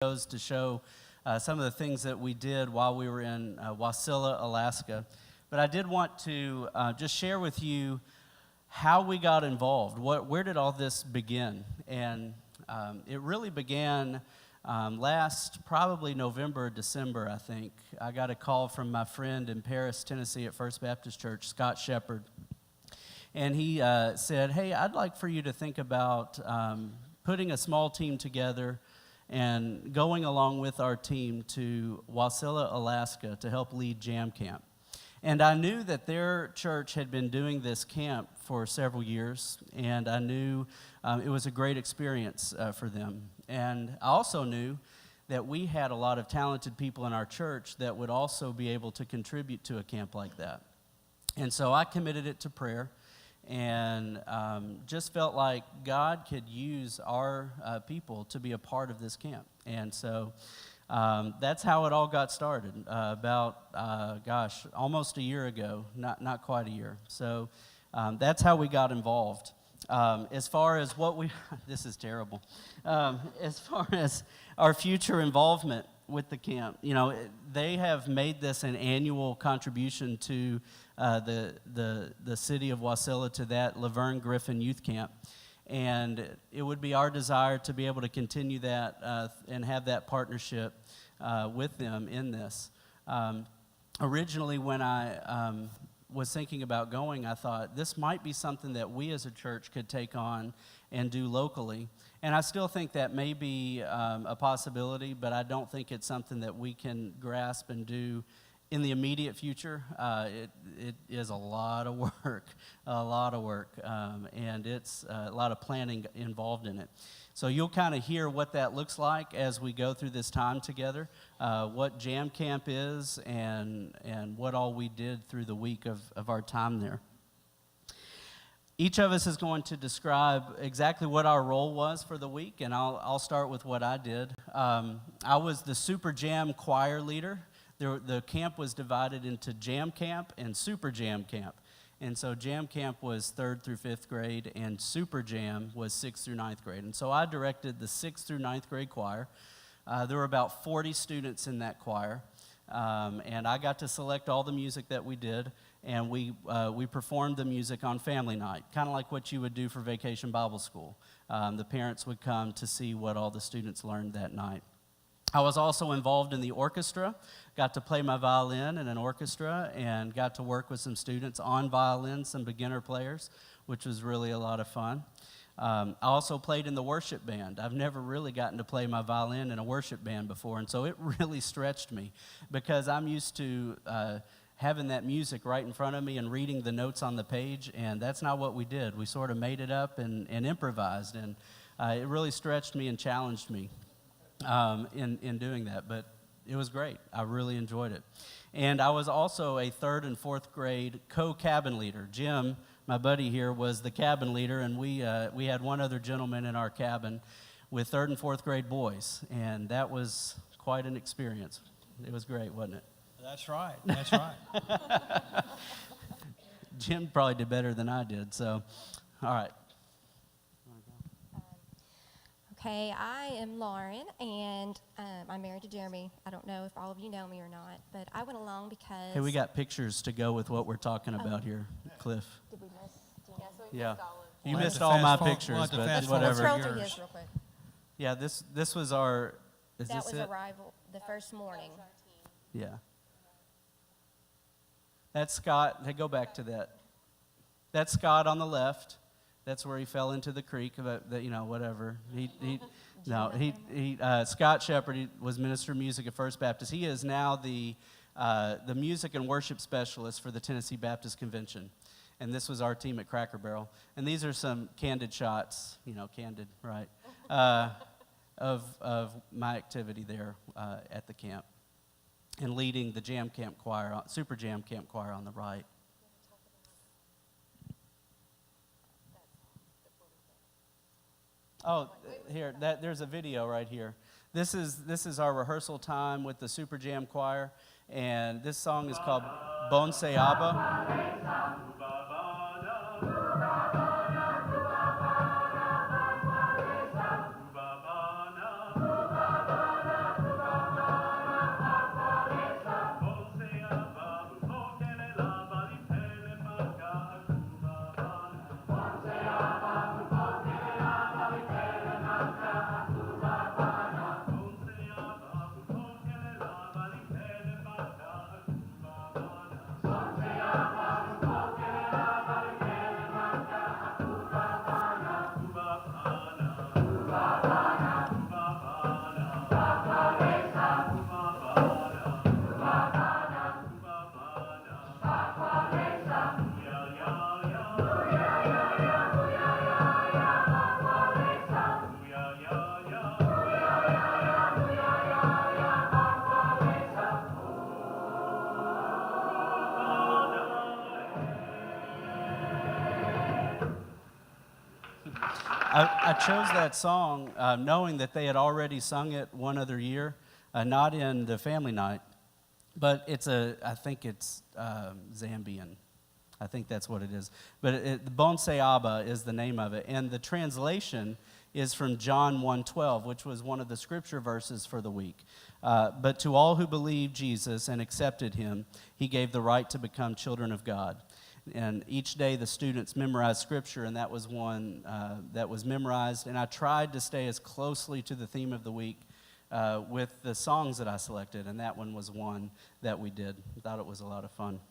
videos to show some of the things that we did while we were in Wasilla, Alaska. But I did want to just share with you how we got involved. Where did all this begin? And it really began last probably November, December, I think. I got a call from my friend in Paris, Tennessee at First Baptist Church, Scott Shepard. And he said, hey, I'd like for you to think about putting a small team together and going along with our team to Wasilla, Alaska to help lead Jam Camp. And I knew that their church had been doing this camp for several years, and I knew it was a great experience for them. And I also knew that we had a lot of talented people in our church that would also be able to contribute to a camp like that. And so I committed it to prayer. And just felt like God could use our people to be a part of this camp. And so that's how it all got started, almost a year ago, not quite a year. So that's how we got involved. As far as this is terrible. As far as our future involvement with the camp, they have made this an annual contribution to the city of Wasilla, to that Laverne Griffin Youth Camp. And it would be our desire to be able to continue that and have that partnership with them in this. Originally, when I was thinking about going, I thought this might be something that we as a church could take on and do locally. And I still think that may be a possibility, but I don't think it's something that we can grasp and do in the immediate future. It is a lot of work, and it's a lot of planning involved in it. So you'll kind of hear what that looks like as we go through this time together, what Jam Camp is, and what all we did through the week of our time there. Each of us is going to describe exactly what our role was for the week, and I'll start with what I did. I was the Super Jam choir leader. The camp was divided into Jam Camp and Super Jam Camp. And so Jam Camp was 3rd through 5th grade, and Super Jam was 6th through 9th grade. And so I directed the 6th through 9th grade choir. There were about 40 students in that choir. And I got to select all the music that we did, and we performed the music on family night, kind of like what you would do for Vacation Bible School. The parents would come to see what all the students learned that night. I was also involved in the orchestra, got to play my violin in an orchestra, and got to work with some students on violin, some beginner players, which was really a lot of fun. I also played in the worship band. I've never really gotten to play my violin in a worship band before, and so it really stretched me because I'm used to having that music right in front of me and reading the notes on the page, and that's not what we did. We sort of made it up and improvised, and it really stretched me and challenged me in doing that, but it was great. I really enjoyed it. And I was also a 3rd and 4th grade co-cabin leader. Jim, my buddy here, was the cabin leader, and we had one other gentleman in our cabin with 3rd and 4th grade boys, and that was quite an experience. It was great, wasn't it? That's right. That's right. Jim probably did better than I did, so all right. Okay, I am Lauren, and I'm married to Jeremy. I don't know if all of you know me or not, but I went along because... Hey, we got pictures to go with what we're talking about here, Cliff. Did we miss? Yeah. You missed all my pictures, but whatever. Scroll through his real quick. Yeah, this was our... That was arrival, the first morning. Yeah. That's Scott. Hey, go back to that. That's Scott on the left. That's where he fell into the creek. Whatever. Scott Shepard was minister of music at First Baptist. He is now the music and worship specialist for the Tennessee Baptist Convention. And this was our team at Cracker Barrel. And these are some candid shots, candid, right, of my activity there at the camp and leading the Jam Camp choir, Super Jam Camp choir on the right. Oh, here, there's a video right here. This is our rehearsal time with the Super Jam Choir, and this song is called Bon Se Abba. I chose that song knowing that they had already sung it one other year, not in the family night, but I think it's Zambian. I think that's what it is. But Bonse Abba is the name of it. And the translation is from John 1:12, which was one of the scripture verses for the week. But to all who believed Jesus and accepted him, he gave the right to become children of God. And each day the students memorized scripture, and that was one that was memorized. And I tried to stay as closely to the theme of the week with the songs that I selected, and that one was one that we did. I thought it was a lot of fun.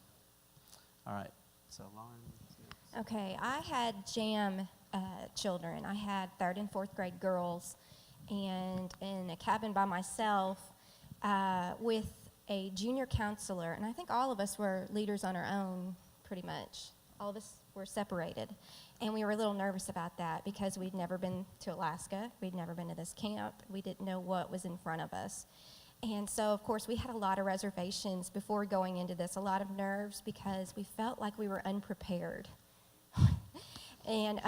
All right, so Lauren. Okay, I had jam children. I had 3rd and 4th grade girls, and in a cabin by myself with a junior counselor, and I think all of us were leaders on our own, pretty much. All of us were separated, and we were a little nervous about that because we'd never been to Alaska. We'd never been to this camp. We didn't know what was in front of us. And so, of course, we had a lot of reservations before going into this, a lot of nerves because we felt like we were unprepared. And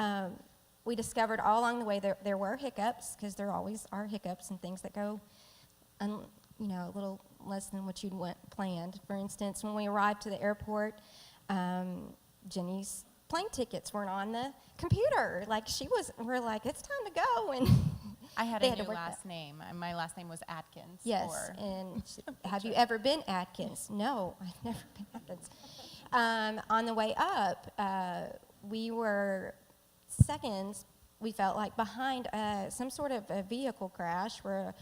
we discovered all along the way there were hiccups, because there always are hiccups and things that go, a little less than what you'd planned. For instance, when we arrived to the airport, Jenny's plane tickets weren't on the computer. We're like, it's time to go. And I had they a had to new work last name. My last name was Atkins. Yes, and have you ever been Atkins? No, I've never been Atkins. On the way up, we were seconds, we felt like, behind some sort of a vehicle crash where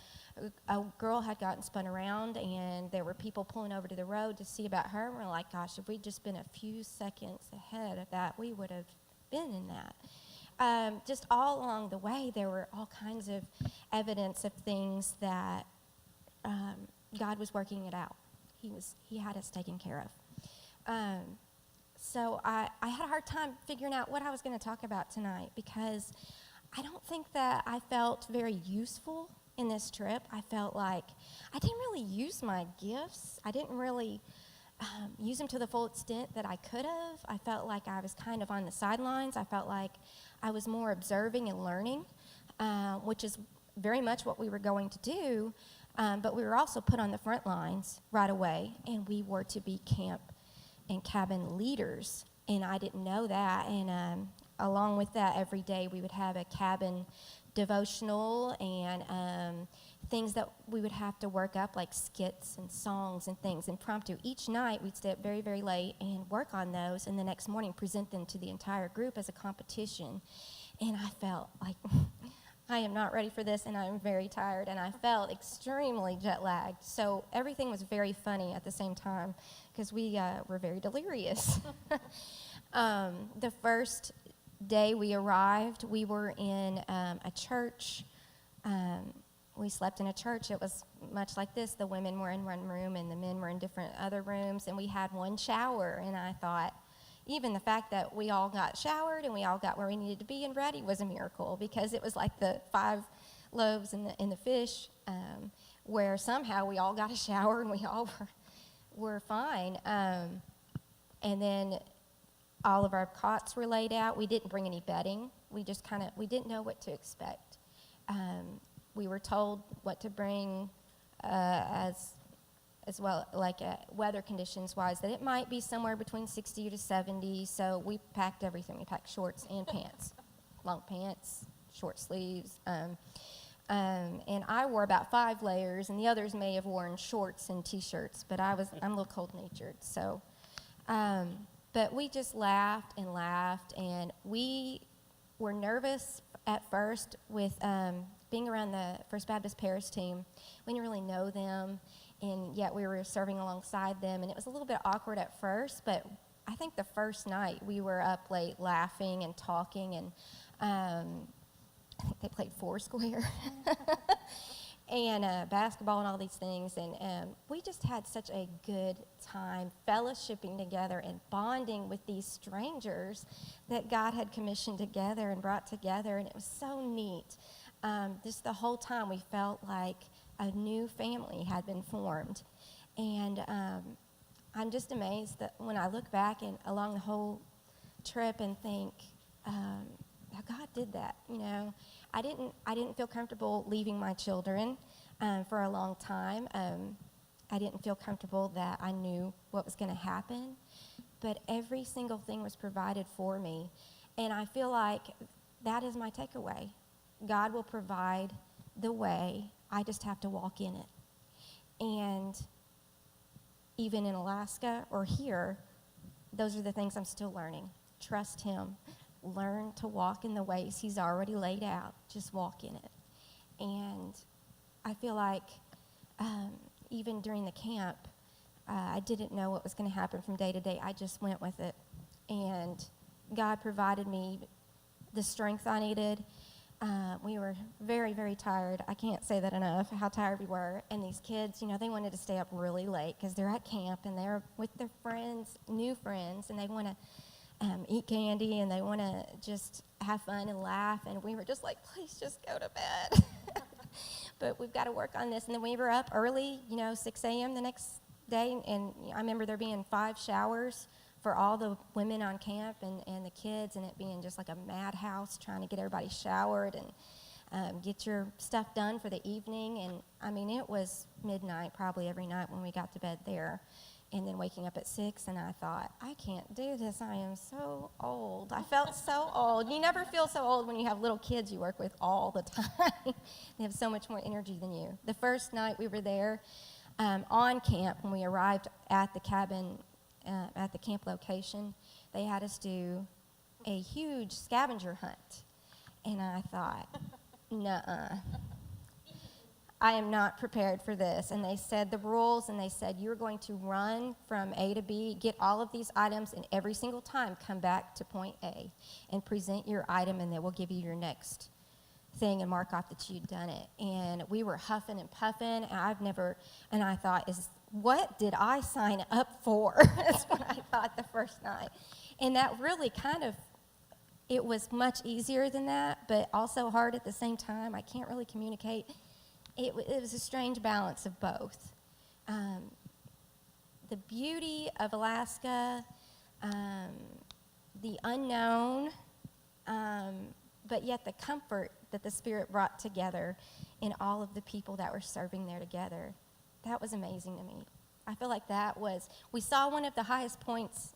a girl had gotten spun around, and there were people pulling over to the road to see about her. We're like, gosh, if we'd just been a few seconds ahead of that, we would have been in that. Just all along the way, there were all kinds of evidence of things that God was working it out. He had us taken care of. So I had a hard time figuring out what I was going to talk about tonight, because I don't think that I felt very useful in this trip. I felt like I didn't really use my gifts. I didn't really use them to the full extent that I could have. I felt like I was kind of on the sidelines. I felt like I was more observing and learning, which is very much what we were going to do, but we were also put on the front lines right away, and we were to be camp and cabin leaders, and I didn't know that. And along with that, every day we would have a cabin devotional and things that we would have to work up, like skits and songs and things impromptu. Each night we'd stay up very, very late and work on those, and the next morning present them to the entire group as a competition. And I felt like I am not ready for this, and I'm very tired, and I felt extremely jet lagged. So everything was very funny at the same time, because we were very delirious. The first day we arrived, we were in a church. We slept in a church. It was much like this. The women were in one room, and the men were in different other rooms, and we had one shower. And I thought, even the fact that we all got showered and we all got where we needed to be and ready was a miracle, because it was like the 5 loaves and the fish, where somehow we all got a shower and we all were fine. And then all of our cots were laid out. We didn't bring any bedding. We just we didn't know what to expect. We were told what to bring as well, like weather conditions wise, that it might be somewhere between 60 to 70. So we packed everything. We packed shorts and pants, long pants, short sleeves. And I wore about 5 layers, and the others may have worn shorts and T-shirts, but I'm a little cold-natured. So, but we just laughed, and we were nervous at first with being around the First Baptist Parish team. We didn't really know them, and yet we were serving alongside them, and it was a little bit awkward at first, but I think the first night we were up late laughing and talking, and I think they played Foursquare and basketball and all these things, and we just had such a good time fellowshipping together and bonding with these strangers that God had commissioned together and brought together, and it was so neat. Just the whole time we felt like a new family had been formed, and I'm just amazed that when I look back and along the whole trip and think yeah, God did that. I didn't feel comfortable leaving my children for a long time. I didn't feel comfortable that I knew what was going to happen, but every single thing was provided for me, and I feel like that is my takeaway. God will provide the way. I just have to walk in it. And even in Alaska or here, those are the things I'm still learning. Trust him. Learn to walk in the ways he's already laid out. Just walk in it. And I feel like even during the camp, I didn't know what was going to happen from day to day. I just went with it. And God provided me the strength I needed. We were very, very tired. I can't say that enough, how tired we were. And these kids, they wanted to stay up really late because they're at camp and they're with their friends, new friends, and they want to eat candy and they want to just have fun and laugh. And we were just like, please just go to bed. But we've got to work on this. And then we were up early, 6 a.m. the next day. And I remember there being 5 showers for all the women on camp and the kids, and it being just like a madhouse trying to get everybody showered and get your stuff done for the evening. And I mean, it was midnight probably every night when we got to bed there, and then waking up at 6, and I thought, I can't do this. I am so old. I felt so old. You never feel so old when you have little kids you work with all the time. They have so much more energy than you. The first night we were there on camp, when we arrived at the cabin, at the camp location, they had us do a huge scavenger hunt. And I thought, nuh-uh. I am not prepared for this. And they said the rules, and they said, you're going to run from A to B, get all of these items, and every single time come back to point A and present your item, and then we'll give you your next thing and mark off that you'd done it. And we were huffing and puffing, and I thought, what did I sign up for? That's what I thought the first night. And that really it was much easier than that, but also hard at the same time. I can't really communicate. It was a strange balance of both. The beauty of Alaska, the unknown, but yet the comfort that the Spirit brought together in all of the people that were serving there together. That was amazing to me. I feel like we saw one of the highest points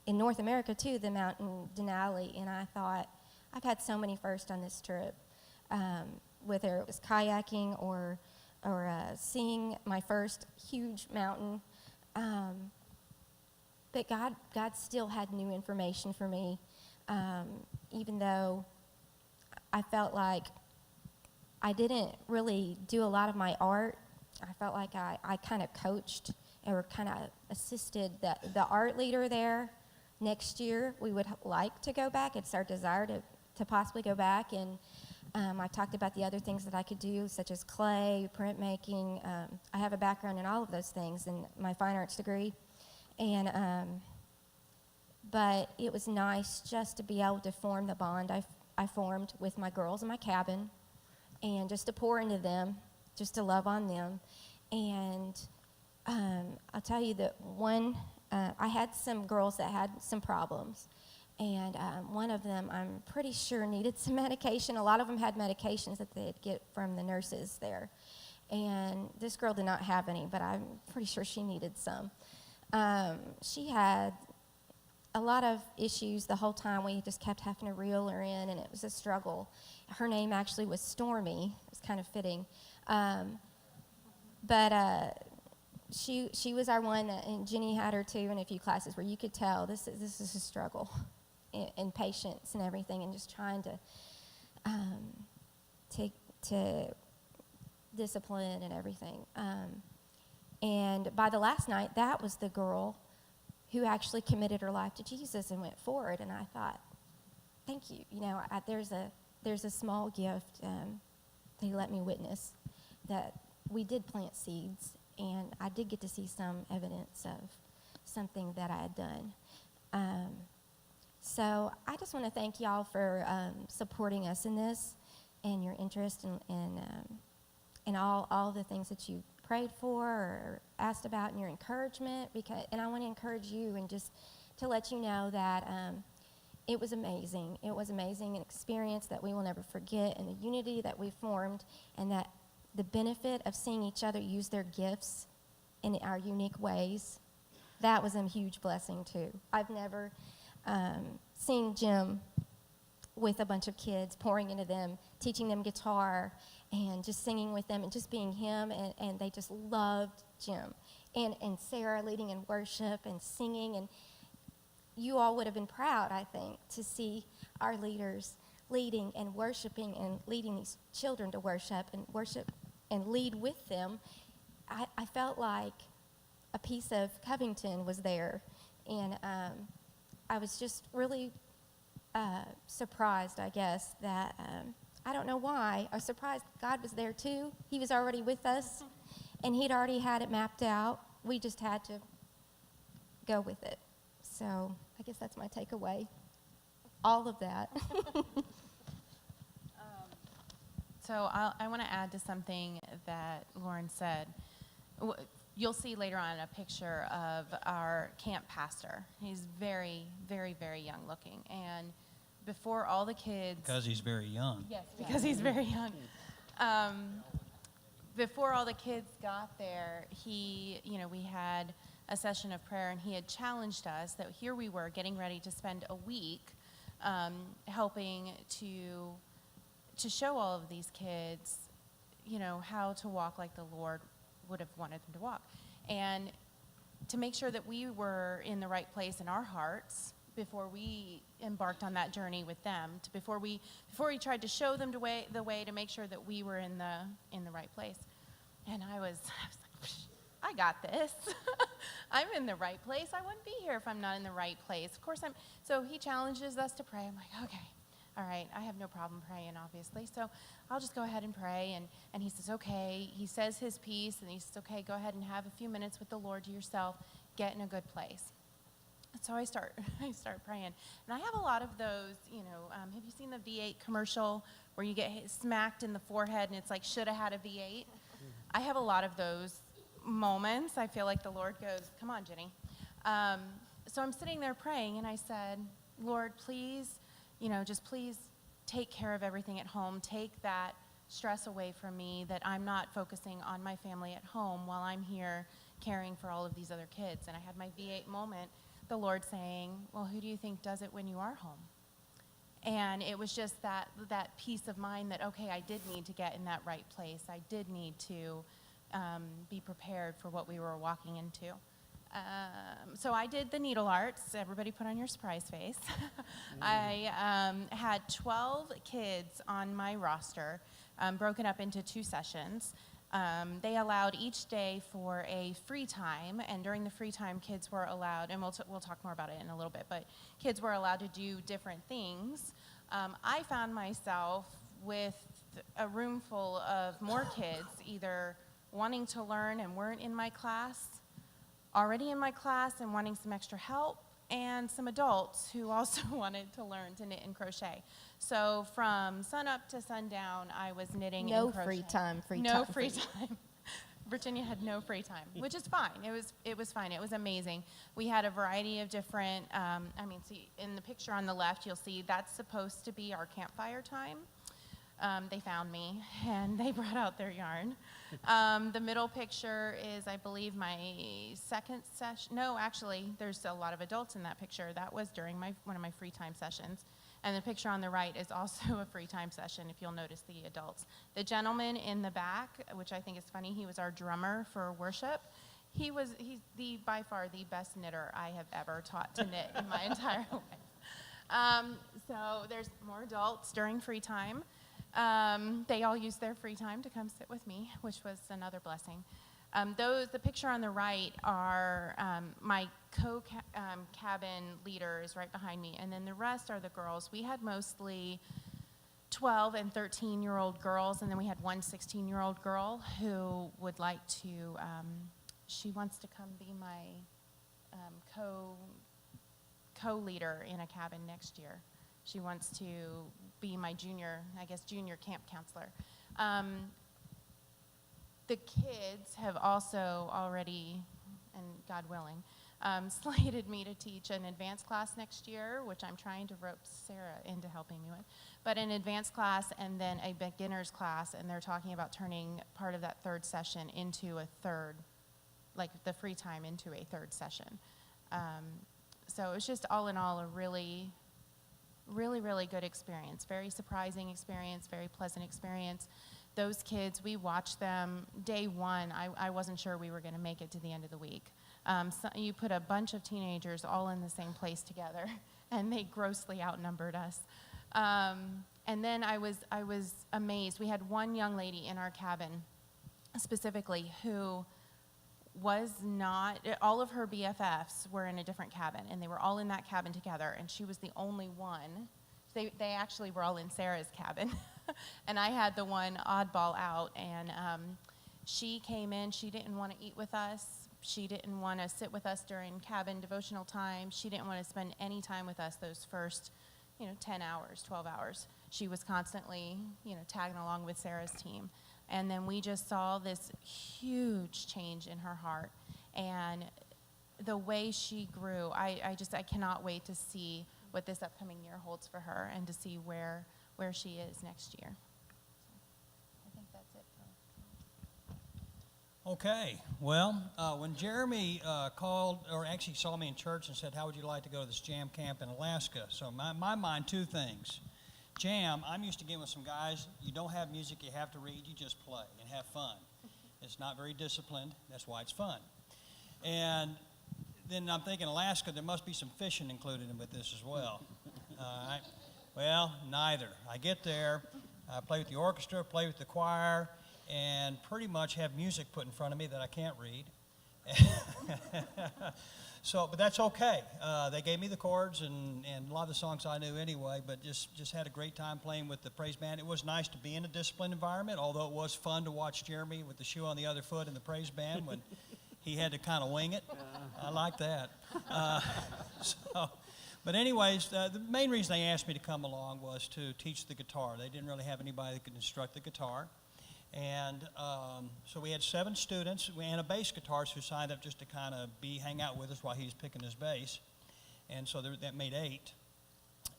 in North America too, the mountain Denali, and I thought, I've had so many firsts on this trip, whether it was kayaking or seeing my first huge mountain. But God still had new information for me, even though I felt like I didn't really do a lot of my art. I felt like I kind of coached or kind of assisted the art leader there. Next year, we would like to go back. It's our desire to possibly go back. And I talked about the other things that I could do, such as clay, printmaking. I have a background in all of those things in my fine arts degree. And but it was nice just to be able to form the bond I formed with my girls in my cabin, and just to pour into them, just to love on them. And I'll tell you that I had some girls that had some problems, and one of them I'm pretty sure needed some medication. A lot of them had medications that they'd get from the nurses there, and this girl did not have any, but I'm pretty sure she needed some. She had a lot of issues the whole time. We just kept having to reel her in, and it was a struggle. Her name actually was Stormy. It was kind of fitting. But she was our one, and Jenny had her too in a few classes where you could tell this is a struggle, and patience and everything, and just trying to discipline and everything. And by the last night, that was the girl who actually committed her life to Jesus and went forward. And I thought, thank you. There's a small gift they let me witness that we did plant seeds, and I did get to see some evidence of something that I had done. So I just want to thank y'all for supporting us in this, and your interest in all the things that you prayed for or asked about, and your encouragement. And I want to encourage you, and just to let you know that it was amazing. It was amazing, an experience that we will never forget, and the unity that we formed, and that the benefit of seeing each other use their gifts in our unique ways, that was a huge blessing too. I've never seen Jim with a bunch of kids, pouring into them, teaching them guitar, and just singing with them, and just being him, and they just loved Jim. And Sarah leading in worship and singing, and you all would have been proud, I think, to see our leaders leading and worshiping and leading these children to worship and lead with them. I felt like a piece of Covington was there, and I was just really surprised, I guess, that I don't know why. I was surprised God was there too. He was already with us, and he'd already had it mapped out. We just had to go with it. So I guess that's my takeaway. All of that. So I want to add to something that Lauren said. You'll see later on a picture of our camp pastor. He's very, very, very young looking. And before all the kids... Because he's very young. Yes, because he's very young. Before all the kids got there, we had a session of prayer, and he had challenged us that here we were getting ready to spend a week helping to show all of these kids, how to walk like the Lord would have wanted them to walk, and to make sure that we were in the right place in our hearts before we embarked on that journey with them, before we tried to show them the way to make sure that we were in the right place. And I was like, I got this. I'm in the right place. I wouldn't be here if I'm not in the right place. Of course so he challenges us to pray. I'm like, okay, all right, I have no problem praying, obviously. So I'll just go ahead and pray. And he says, okay. He says his piece, and he says, okay, go ahead and have a few minutes with the Lord to yourself. Get in a good place. So I start praying. And I have a lot of those, have you seen the V8 commercial where you get smacked in the forehead and it's like, should have had a V8? I have a lot of those moments. I feel like the Lord goes, come on, Jenny. So I'm sitting there praying, and I said, Lord, please, just please take care of everything at home. Take that stress away from me, that I'm not focusing on my family at home while I'm here caring for all of these other kids. And I had my V8 moment, the Lord saying, well, who do you think does it when you are home? And it was just that peace of mind that, okay, I did need to get in that right place. I did need to be prepared for what we were walking into. So I did the needle arts. Everybody put on your surprise face. I had 12 kids on my roster, broken up into 2 sessions. They allowed each day for a free time, and during the free time, kids were allowed, and we'll talk more about it in a little bit, but kids were allowed to do different things. I found myself with a room full of more kids, either wanting to learn and weren't in my class, already in my class and wanting some extra help, and some adults who also wanted to learn to knit and crochet. So from sunup to sundown, I was knitting and crocheting. No free time. Virginia had no free time, which is fine. It was fine. It was amazing. We had a variety of different, see, in the picture on the left, you'll see that's supposed to be our campfire time. They found me, and they brought out their yarn. The middle picture is, I believe, my second session. No, actually, there's a lot of adults in that picture. That was during one of my free time sessions. And the picture on the right is also a free time session, if you'll notice the adults. The gentleman in the back, which I think is funny, he was our drummer for worship. He's by far the best knitter I have ever taught to knit in my entire life. So there's more adults during free time. They all used their free time to come sit with me, which was another blessing. The picture on the right are my cabin leaders right behind me, and then the rest are the girls. We had mostly 12 and 13-year-old girls, and then we had one 16-year-old girl who would like to, she wants to come be my co-leader in a cabin next year. She wants to be my junior camp counselor. The kids have also already, and God willing, slated me to teach an advanced class next year, which I'm trying to rope Sarah into helping me with, but an advanced class and then a beginner's class, and they're talking about turning part of that third session into a third, like the free time into a third session. So it was just all in all a really, really, really good experience. Very surprising experience, very pleasant experience. Those kids, we watched them day one. I wasn't sure we were going to make it to the end of the week. So you put a bunch of teenagers all in the same place together, and they grossly outnumbered us. And then I was amazed. We had one young lady in our cabin specifically who was not, all of her BFFs were in a different cabin, and they were all in that cabin together, and she was the only one. They actually were all in Sarah's cabin, and I had the one oddball out, and she came in. She didn't want to eat with us. She didn't want to sit with us during cabin devotional time. She didn't want to spend any time with us those first, 10 hours, 12 hours. She was constantly, tagging along with Sarah's team. And then we just saw this huge change in her heart. And the way she grew, I cannot wait to see what this upcoming year holds for her and to see where she is next year. So I think that's it. Okay. Well, when Jeremy called, or actually saw me in church and said, how would you like to go to this jam camp in Alaska? So my mind, two things. Jam, I'm used to getting with some guys. You don't have music you have to read. You just play and have fun. It's not very disciplined. That's why it's fun. And then I'm thinking Alaska, there must be some fishing included with this as well. Well, neither. I get there, I play with the orchestra, play with the choir, and pretty much have music put in front of me that I can't read. But that's okay. They gave me the chords and a lot of the songs I knew anyway, but just had a great time playing with the praise band. It was nice to be in a disciplined environment, although it was fun to watch Jeremy with the shoe on the other foot in the praise band when he had to kind of wing it. I like that. But anyways, the main reason they asked me to come along was to teach the guitar. They didn't really have anybody that could instruct the guitar. And so we had 7 students and a bass guitarist who signed up just to kind of hang out with us while he was picking his bass. And so that made 8.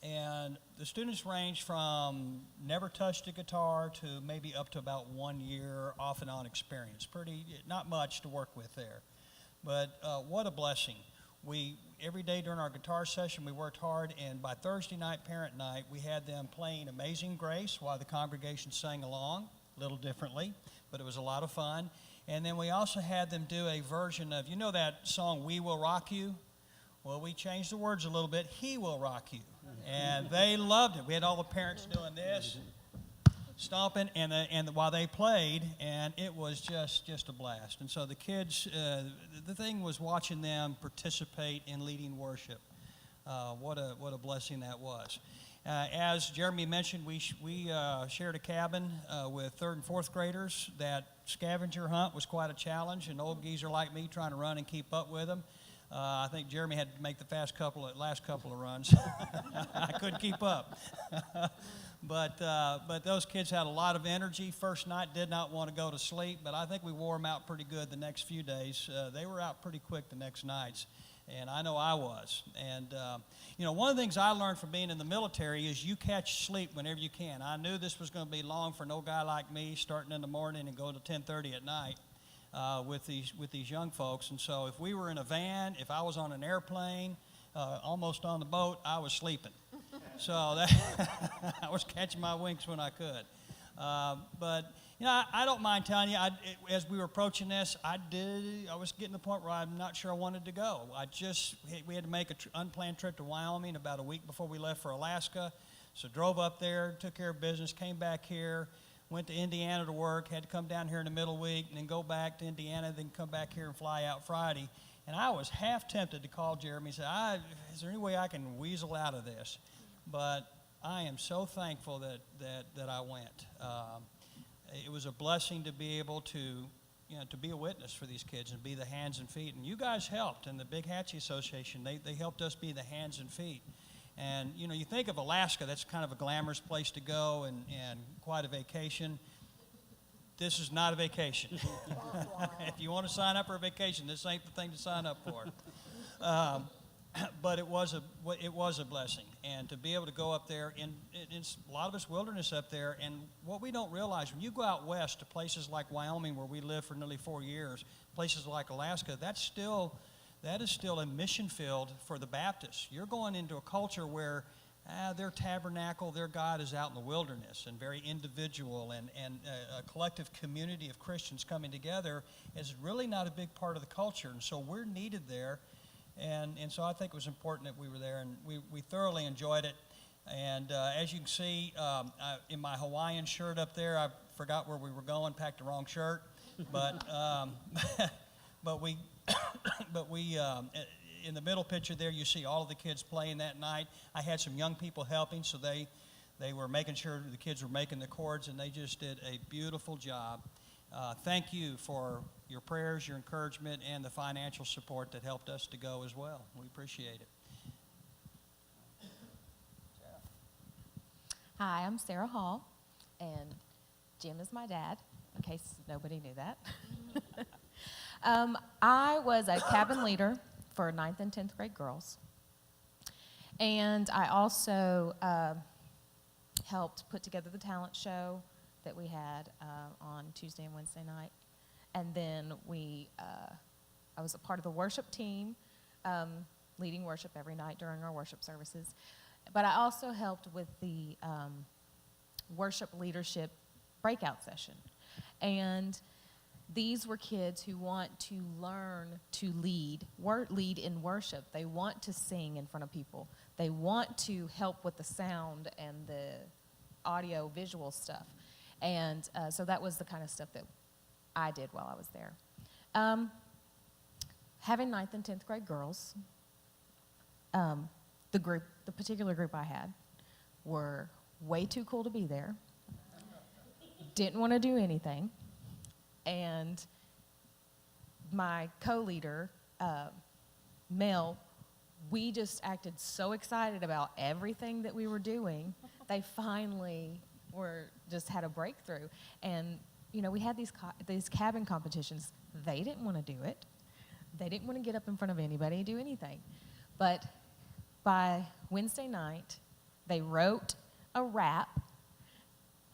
And the students ranged from never touched a guitar to maybe up to about 1 year off and on experience. Not much to work with there. But what a blessing. Every day during our guitar session, we worked hard, and by Thursday night, parent night, we had them playing Amazing Grace while the congregation sang along. Little differently, but it was a lot of fun. And then we also had them do a version of, that song, We Will Rock You? Well, we changed the words a little bit, He Will Rock You. And they loved it. We had all the parents doing this, stomping, and while they played, and it was just a blast. And so the kids, the thing was watching them participate in leading worship. What a blessing that was. As Jeremy mentioned, we shared a cabin with 3rd and 4th graders. That scavenger hunt was quite a challenge. An old geezer like me trying to run and keep up with them. I think Jeremy had to make the last couple of runs. I couldn't keep up. But those kids had a lot of energy. First night did not want to go to sleep, but I think we wore them out pretty good the next few days. They were out pretty quick the next nights. And I know I was. And, one of the things I learned from being in the military is you catch sleep whenever you can. I knew this was going to be long for no guy like me, starting in the morning and go to 10:30 at night with these young folks. And so if we were in a van, if I was on an airplane, almost on the boat, I was sleeping. So I was catching my winks when I could. But I don't mind telling you, as we were approaching this, I was getting to the point where I'm not sure I wanted to go. We had to make an unplanned trip to Wyoming about a week before we left for Alaska. So drove up there, took care of business, came back here, went to Indiana to work, had to come down here in the middle of the week, and then go back to Indiana, then come back here and fly out Friday. And I was half tempted to call Jeremy and say, is there any way I can weasel out of this? But I am so thankful that I went. It was a blessing to be able to be a witness for these kids and be the hands and feet. And you guys helped, and the Big Hatchie Association, they helped us be the hands and feet. And, you think of Alaska, that's kind of a glamorous place to go and quite a vacation. This is not a vacation. If you want to sign up for a vacation, this ain't the thing to sign up for. But it was a blessing, and to be able to go up there, and it's a lot of it's wilderness up there, and what we don't realize, when you go out west to places like Wyoming, where we lived for nearly 4 years, places like Alaska, that is still a mission field for the Baptists. You're going into a culture where their tabernacle, their God is out in the wilderness, and very individual, and a collective community of Christians coming together is really not a big part of the culture, and so we're needed there. And so I think it was important that we were there, and we thoroughly enjoyed it. And as you can see, in my Hawaiian shirt up there, I forgot where we were going, packed the wrong shirt. But but we in the middle picture there, you see all of the kids playing that night. I had some young people helping, so they were making sure the kids were making the chords, and they just did a beautiful job. Thank you for your prayers, your encouragement, and the financial support that helped us to go as well. We appreciate it. Hi, I'm Sarah Hall, and Jim is my dad, in case nobody knew that. I was a cabin leader for 9th and 10th grade girls, and I also helped put together the talent show that we had on Tuesday and Wednesday night. And then I was a part of the worship team, leading worship every night during our worship services. But I also helped with the worship leadership breakout session. And these were kids who want to learn to lead in worship. They want to sing in front of people. They want to help with the sound and the audio visual stuff. And so that was the kind of stuff that I did while I was there. Having 9th and 10th grade girls, the particular group I had, were way too cool to be there, didn't want to do anything, and my co-leader, Mel, we just acted so excited about everything that we were doing. They finally just had a breakthrough. And, you know, we had these cabin competitions. They didn't want to do it. They didn't want to get up in front of anybody and do anything. But by Wednesday night, they wrote a rap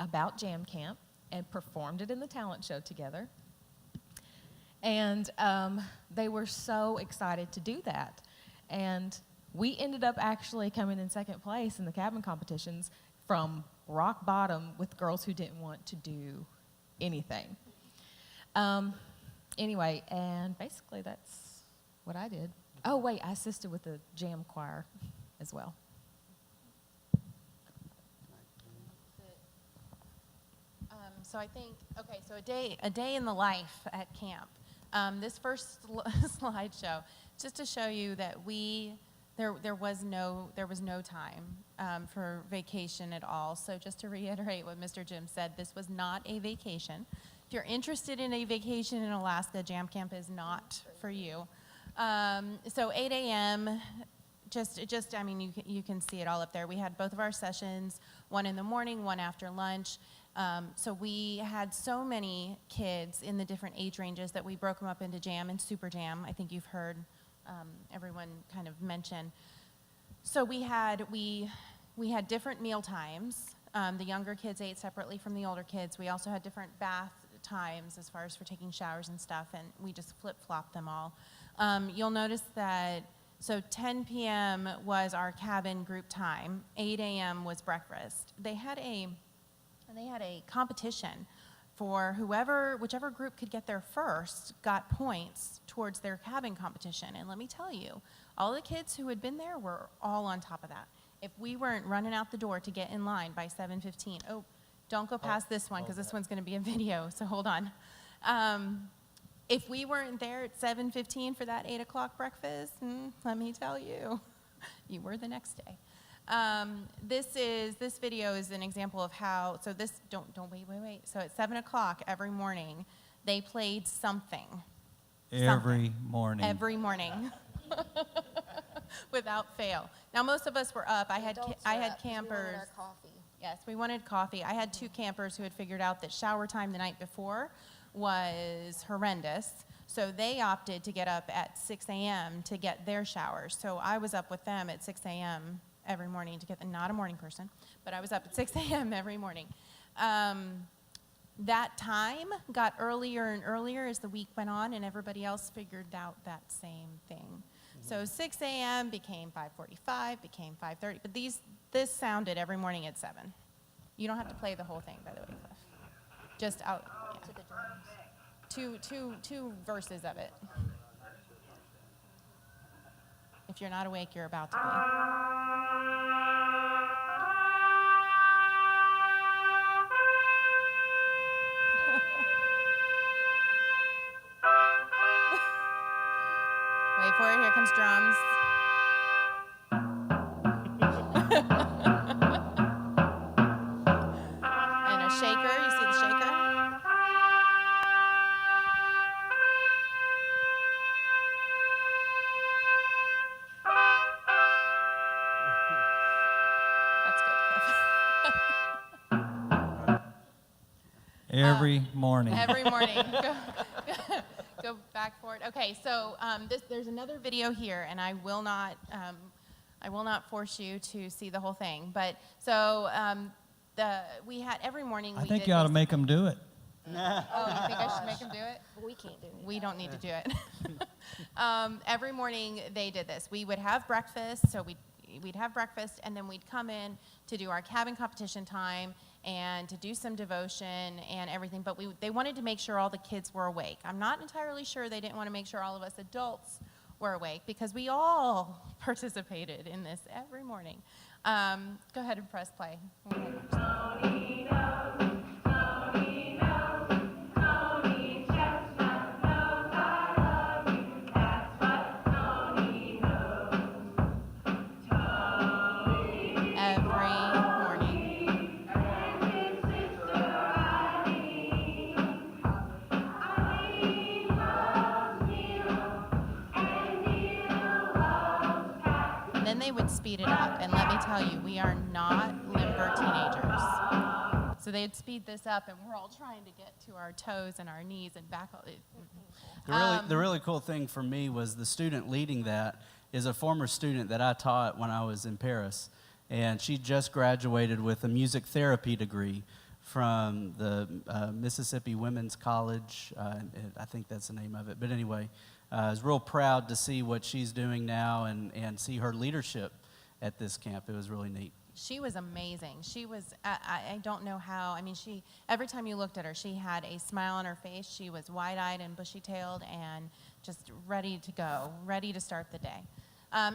about Jam Camp and performed it in the talent show together. And they were so excited to do that. And we ended up actually coming in second place in the cabin competitions from rock bottom with girls who didn't want to do anything. Anyway, and basically that's what I did. Oh, wait, I assisted with the jam choir as well. So I think, okay, so a day in the life at camp. This first slideshow, just to show you that there was no time for vacation at all. So just to reiterate what Mr. Jim said, this was not a vacation. If you're interested in a vacation in Alaska, Jam Camp is not for you. So 8 a.m., I mean, you can see it all up there. We had both of our sessions, one in the morning, one after lunch. So we had so many kids in the different age ranges that we broke them up into jam and super jam. I think you've heard everyone kind of mention. So we had different meal times. The younger kids ate separately from the older kids. We also had different bath times as far as for taking showers and stuff, and we just flip-flopped them all. You'll notice that, so 10 p.m. was our cabin group time. 8 a.m. was breakfast. They had a competition for whichever group could get there first got points towards their cabin competition. And let me tell you, all the kids who had been there were all on top of that. If we weren't running out the door to get in line by 7:15, don't go past this one because this one's going to be a video, so hold on. If we weren't there at 7:15 for that 8 o'clock breakfast, let me tell you, you were the next day. This video is an example of how, so this, don't wait. So at 7 o'clock every morning, they played something. Every morning. Every morning. Without fail. Now most of us were up. I had campers. Our coffee. Yes, we wanted coffee. I had 2 campers who had figured out that shower time the night before was horrendous. So they opted to get up at 6 a.m. to get their showers. So I was up with them at 6 a.m. every morning to get them, not a morning person, but I was up at 6 a.m. every morning. That time got earlier and earlier as the week went on, and everybody else figured out that same thing. So 6 a.m. became 5:45, became 5:30, but this sounded every morning at 7. You don't have to play the whole thing, by the way, Cliff. Just out, To the drums. two verses of it. If you're not awake, you're about to be. Wait for it, here comes drums. And a shaker, you see the shaker? That's good. Every morning. Every morning. Go back forward. Okay, so there's another video here, and I will not force you to see the whole thing. But so we had every morning. I think you ought to make them do it. Oh, you think I should make them do it? We can't do it. We don't need to do it. Every morning they did this. We would have breakfast, so we'd have breakfast, and then we'd come in to do our cabin competition time and to do some devotion and everything. But they wanted to make sure all the kids were awake. I'm not entirely sure they didn't want to make sure all of us adults were awake, because we all participated in this every morning. Go ahead and press play. Then they would speed it up, and let me tell you, we are not limber teenagers. So they'd speed this up, and we're all trying to get to our toes and our knees and back. The really cool thing for me was the student leading that is a former student that I taught when I was in Paris, and she just graduated with a music therapy degree from the Mississippi Women's College. I think that's the name of it. But anyway, I was real proud to see what she's doing now and see her leadership at this camp. It was really neat. She was amazing. She was, I don't know how, I mean, every time you looked at her, she had a smile on her face. She was wide-eyed and bushy-tailed and just ready to go, ready to start the day.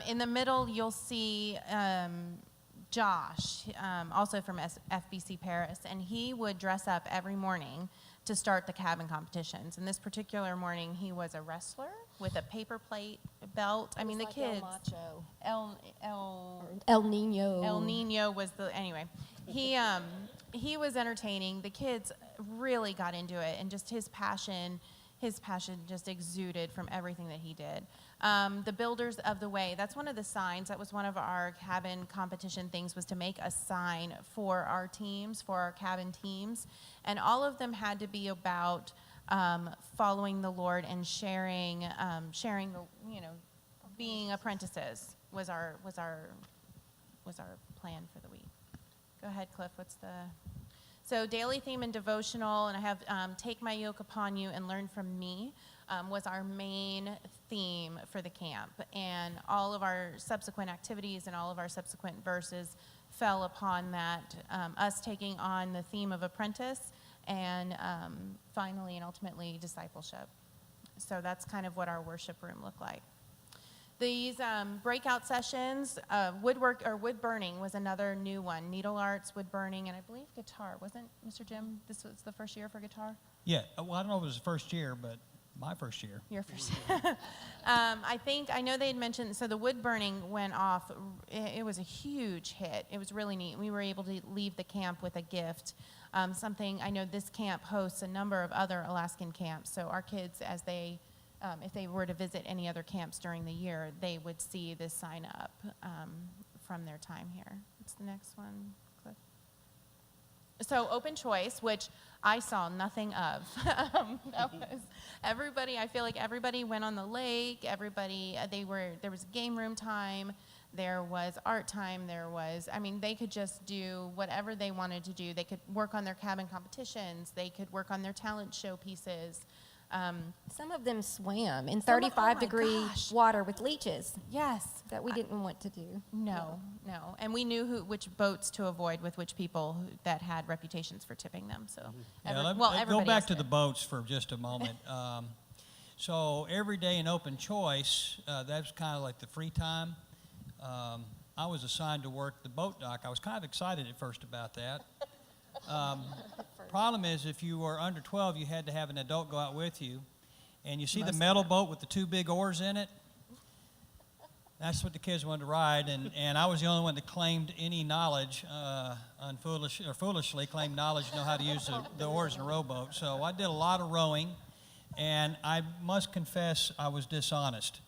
In the middle, you'll see Josh, also from FBC Paris, and he would dress up every morning to start the cabin competitions. And this particular morning, he was a wrestler with a paper plate belt. I mean, the like kids. El El Nino. El Nino was anyway. He was entertaining. The kids really got into it, and just his passion just exuded from everything that he did. The Builders of the Way, that's one of the signs. That was one of our cabin competition things, was to make a sign for our teams, for our cabin teams. And all of them had to be about following the Lord and sharing the, being apprentices was our plan for the week. Go ahead, Cliff. So daily theme and devotional, and I have Take My Yoke Upon You and Learn From Me was our main theme for the camp. And all of our subsequent activities and all of our subsequent verses fell upon that, us taking on the theme of apprentice and finally and ultimately discipleship. So that's kind of what our worship room looked like. These breakout sessions, woodwork or wood burning was another new one. Needle arts, wood burning, and I believe guitar. Wasn't, Mr. Jim, this was the first year for guitar? Yeah, well, I don't know if it was the first year, but my first year. Your first year. I know they had mentioned, so the wood burning went off. It was a huge hit. It was really neat. We were able to leave the camp with a gift. Something, I know this camp hosts a number of other Alaskan camps, so our kids, as they if they were to visit any other camps during the year, they would see this sign up from their time here. What's the next one, Cliff? So open choice, which I saw nothing of. That was everybody. I feel like everybody went on the lake. Everybody, there was game room time. There was art time. They could just do whatever they wanted to do. They could work on their cabin competitions. They could work on their talent show pieces. Some of them swam in Some of- oh 35-degree my gosh. water with leeches Yes. that we didn't want to do. No. And we knew which boats to avoid with which people that had reputations for tipping them. So, Let's go everybody back else to the did. boats for just a moment. So every day in open choice, that's kind of like the free time. I was assigned to work the boat dock. I was kind of excited at first about that. Problem is, if you were under 12, you had to have an adult go out with you. And you see the metal boat with the 2 big oars in it? That's what the kids wanted to ride, and I was the only one that claimed any knowledge, foolishly claimed knowledge to know how to use the oars in a rowboat. So I did a lot of rowing, and I must confess I was dishonest.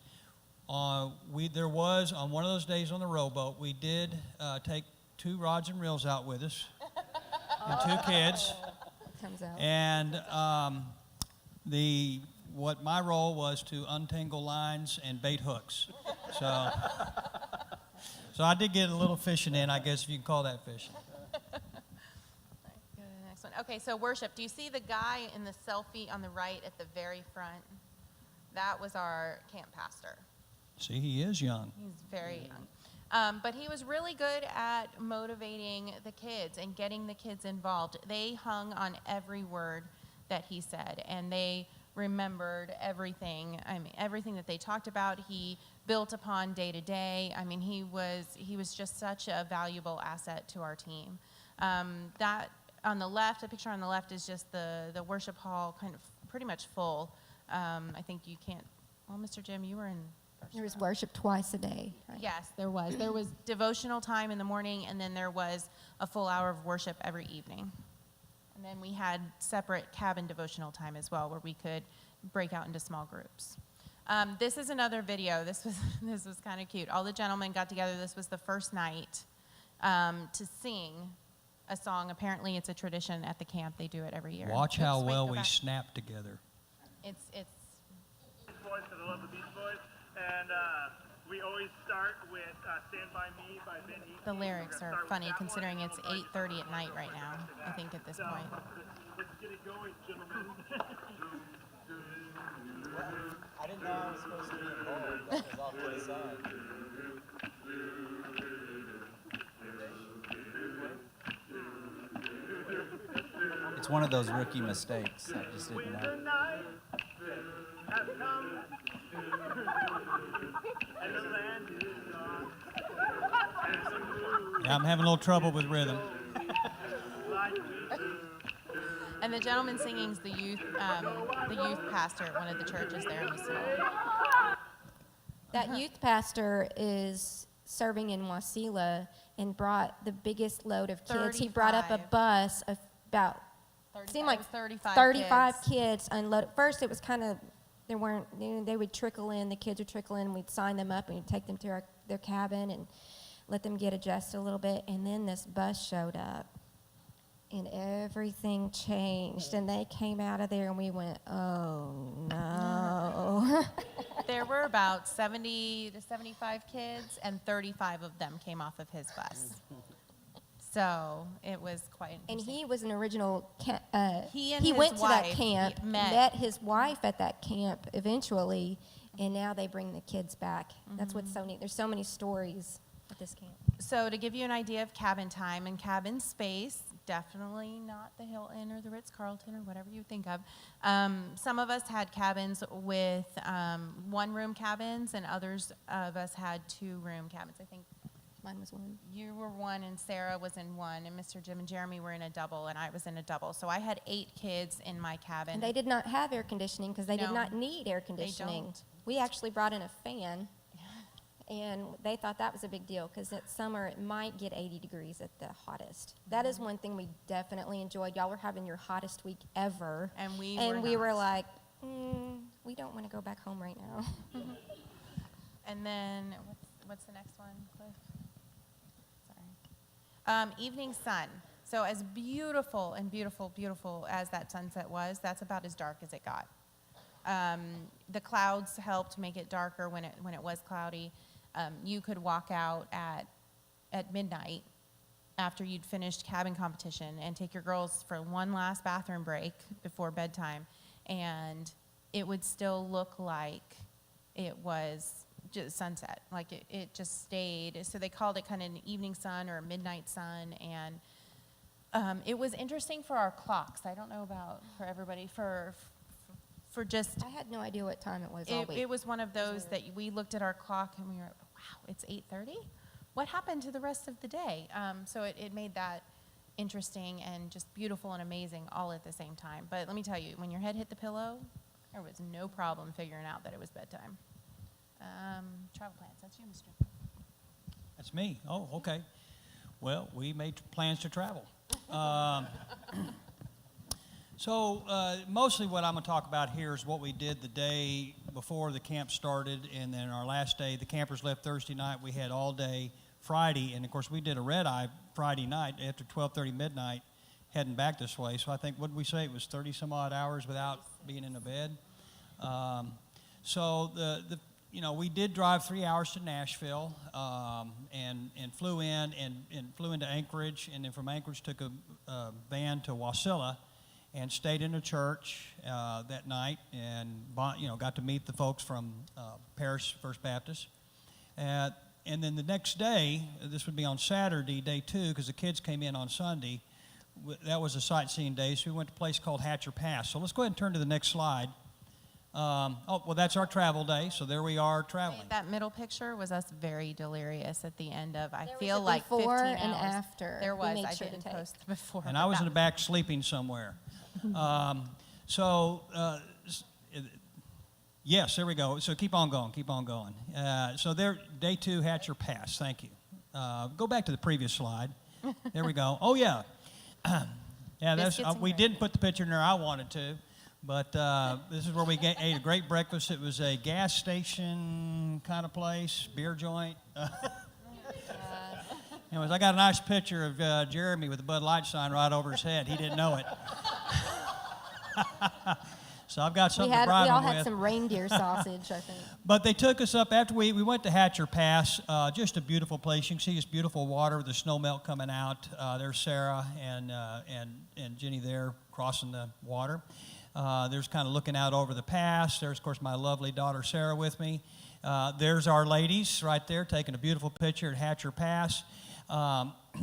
There was, on one of those days on the rowboat, we did take 2 rods and reels out with us, and 2 kids. Comes out. And what my role was to untangle lines and bait hooks. So I did get a little fishing in, I guess if you can call that fishing. Go to the next one. Okay, so worship. Do you see the guy in the selfie on the right at the very front? That was our camp pastor. See, he is young. He's very young. But he was really good at motivating the kids and getting the kids involved. They hung on every word that he said, and they remembered everything. Everything that they talked about, he built upon day to day. He was just such a valuable asset to our team. That on the left, the picture on the left is just the worship hall, kind of pretty much full. I think you can't. Well, Mr. Jim, you were in. There was worship twice a day. Right? Yes, there was. There was devotional time in the morning, and then there was a full hour of worship every evening. And then we had separate cabin devotional time as well, where we could break out into small groups. This is another video. This was kind of cute. All the gentlemen got together. This was the first night to sing a song. Apparently, it's a tradition at the camp. They do it every year. Watch how Oops, wait, well go we back. snap together. It's Beach Boys, because I love the Beach Boys. And we always start with Stand By Me by Ben Eaton. the lyrics We're are gonna start with funny that one, considering and it's we'll start 8:30 at night right now. I think at this So, point. let's get it going, gentlemen. I didn't know I was supposed to be involved. That was off to the side. It's one of those rookie mistakes. I just didn't The know. night has come, and the land is on. And the moon Yeah, I'm having a little trouble with rhythm. like we do. And the gentleman singing's the youth pastor at one of the churches there in Lucille. That youth pastor is serving in Wasilla and brought the biggest load of kids. He brought up a 35. bus of about, 35, seemed like it was 35 35 kids. kids unloaded. First, it was kind of, there weren't, they would trickle in, the kids would trickle in, and we'd sign them up and we'd take them to their cabin and let them get adjusted a little bit. And then this bus showed up. And everything changed, and they came out of there, and we went, oh no. There were about 70 to 75 kids, and 35 of them came off of his bus. So it was quite And interesting. he was an original. He and he his went to that wife camp, met. his wife at that camp eventually, and now they bring the kids back. That's what's so neat. There's so many stories at this camp. So to give you an idea of cabin time and cabin space, definitely not the Hilton or the Ritz-Carlton or whatever you think of. Some of us had cabins with one-room cabins, and others of us had two-room cabins. I think Mine was one. you were one, and Sarah was in one, and Mr. Jim and Jeremy were in a double, and I was in a double. So I had 8 kids in my cabin. And they did not have air conditioning because they did No, not need air conditioning. don't. We actually brought in a fan, and they thought that was a big deal because at summer it might get 80 degrees at the hottest. That is one thing we definitely enjoyed. Y'all were having your hottest week ever. And we were not. like, we don't want to go back home right now. And then, what's the next one, Cliff? Sorry. Evening sun. So as beautiful and beautiful as that sunset was, that's about as dark as it got. The clouds helped make it darker when it was cloudy. You could walk out at midnight after you'd finished cabin competition and take your girls for one last bathroom break before bedtime, and it would still look like it was just sunset. Like it just stayed. So they called it kind of an evening sun or a midnight sun, and it was interesting for our clocks. I don't know about for everybody. For just I had no idea what time it was all week. it was one of those that we looked at our clock and we were, wow, it's 8:30? What happened to the rest of the day? So it made that interesting and just beautiful and amazing all at the same time. But let me tell you, when your head hit the pillow, there was no problem figuring out that it was bedtime. Travel plans, that's you, Mr. That's me. Oh, okay. Well, we made plans to travel. So mostly what I'm going to talk about here is what we did the day before the camp started, and then our last day. The campers left Thursday night. We had all day Friday, and of course we did a red-eye Friday night after 12:30 midnight, heading back this way. So I think, what did we say? It was 30-some-odd hours without being in a bed. So we did drive 3 hours to Nashville and flew in and flew into Anchorage, and then from Anchorage took a van to Wasilla and stayed in a church that night, and got to meet the folks from Paris First Baptist. And then the next day, this would be on Saturday, day 2, because the kids came in on Sunday. That was a sightseeing day, so we went to a place called Hatcher Pass. So let's go ahead and turn to the next slide. That's our travel day, so there we are traveling. That middle picture was us very delirious at the end of, I There was feel a like 15 before hours. and after There we was. made I sure to didn't take. post the before. And but I was in that- the back sleeping somewhere. Yes, there we go. So keep on going. So there, day 2, Hatcher Pass. Thank you. Go back to the previous slide. There we go. Oh, yeah. Yeah, Biscuits and we gravy. didn't put the picture in there I wanted to, but this is where we ate a great breakfast. It was a gas station kind of place, beer joint. Anyways, I got a nice picture of Jeremy with the Bud Light sign right over his head. He didn't know it. So I've got something to We bribe all him had with. some reindeer sausage, I think. But they took us up after we went to Hatcher Pass, just a beautiful place. You can see this beautiful water, the snow melt coming out. There's Sarah and Jenny there crossing the water. There's kind of looking out over the pass. There's, of course, my lovely daughter Sarah with me. There's our ladies right there taking a beautiful picture at Hatcher Pass.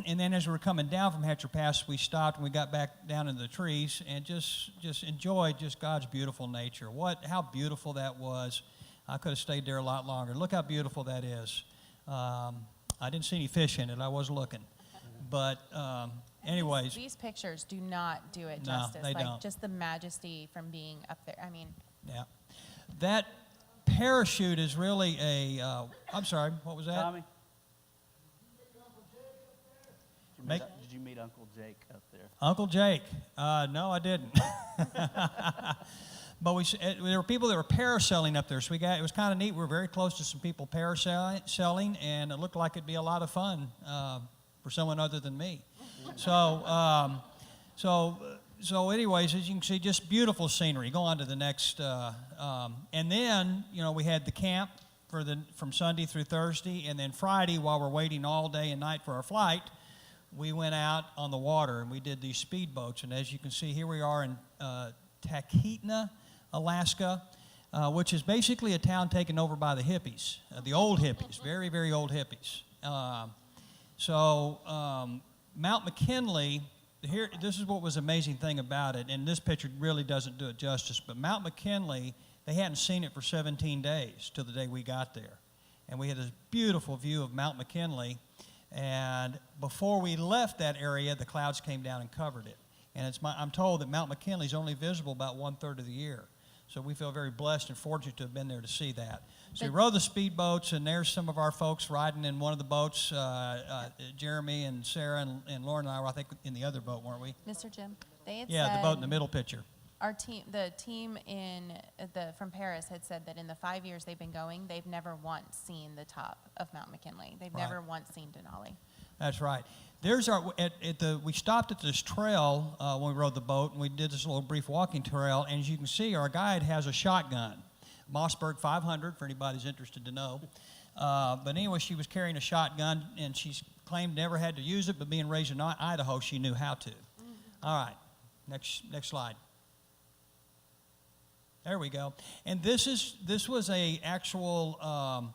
And then as we were coming down from Hatcher Pass, we stopped and we got back down into the trees and just enjoyed just God's beautiful nature. How beautiful that was. I could have stayed there a lot longer. Look how beautiful that is. I didn't see any fish in it. I was looking. But anyways. These pictures do not do it No, justice. they like don't. just the majesty from being up there. I mean, Yeah. That parachute is really I'm sorry, what was that? Tommy? Make- Did you meet Uncle Jake up there? Uncle Jake. No, I didn't. But there were people that were parasailing up there, so it was kind of neat. We were very close to some people parasailing, and it looked like it'd be a lot of fun for someone other than me. So anyways, as you can see, just beautiful scenery. Go on to the next, and then we had the camp from Sunday through Thursday, and then Friday, while we're waiting all day and night for our flight, we went out on the water and we did these speedboats. And as you can see, here we are in Talkeetna, Alaska, which is basically a town taken over by the hippies, the old hippies, very, very old hippies. Mount McKinley, this is what was the amazing thing about it, and this picture really doesn't do it justice, but Mount McKinley, they hadn't seen it for 17 days till the day we got there. And we had this beautiful view of Mount McKinley. And before we left that area, the clouds came down and covered it. And I'm told that Mount McKinley is only visible about 1/3 of the year. So we feel very blessed and fortunate to have been there to see that. So we rode the speedboats, and there's some of our folks riding in one of the boats. Jeremy and Sarah and Lauren and I were, I think, in the other boat, weren't we? Mr. Jim, they had Yeah, said the boat in the middle picture. the team from Paris had said that in the 5 years they've been going, they've never once seen the top of Mount McKinley. They've Right. never once seen Denali. That's right. There's our we stopped at this trail when we rode the boat, and we did this little brief walking trail. And as you can see, our guide has a shotgun, Mossberg 500, for anybody's interested to know. But anyway, she was carrying a shotgun, and she's claimed never had to use it, but being raised in Idaho, she knew how to. All right, next slide. There we go. And this was a actual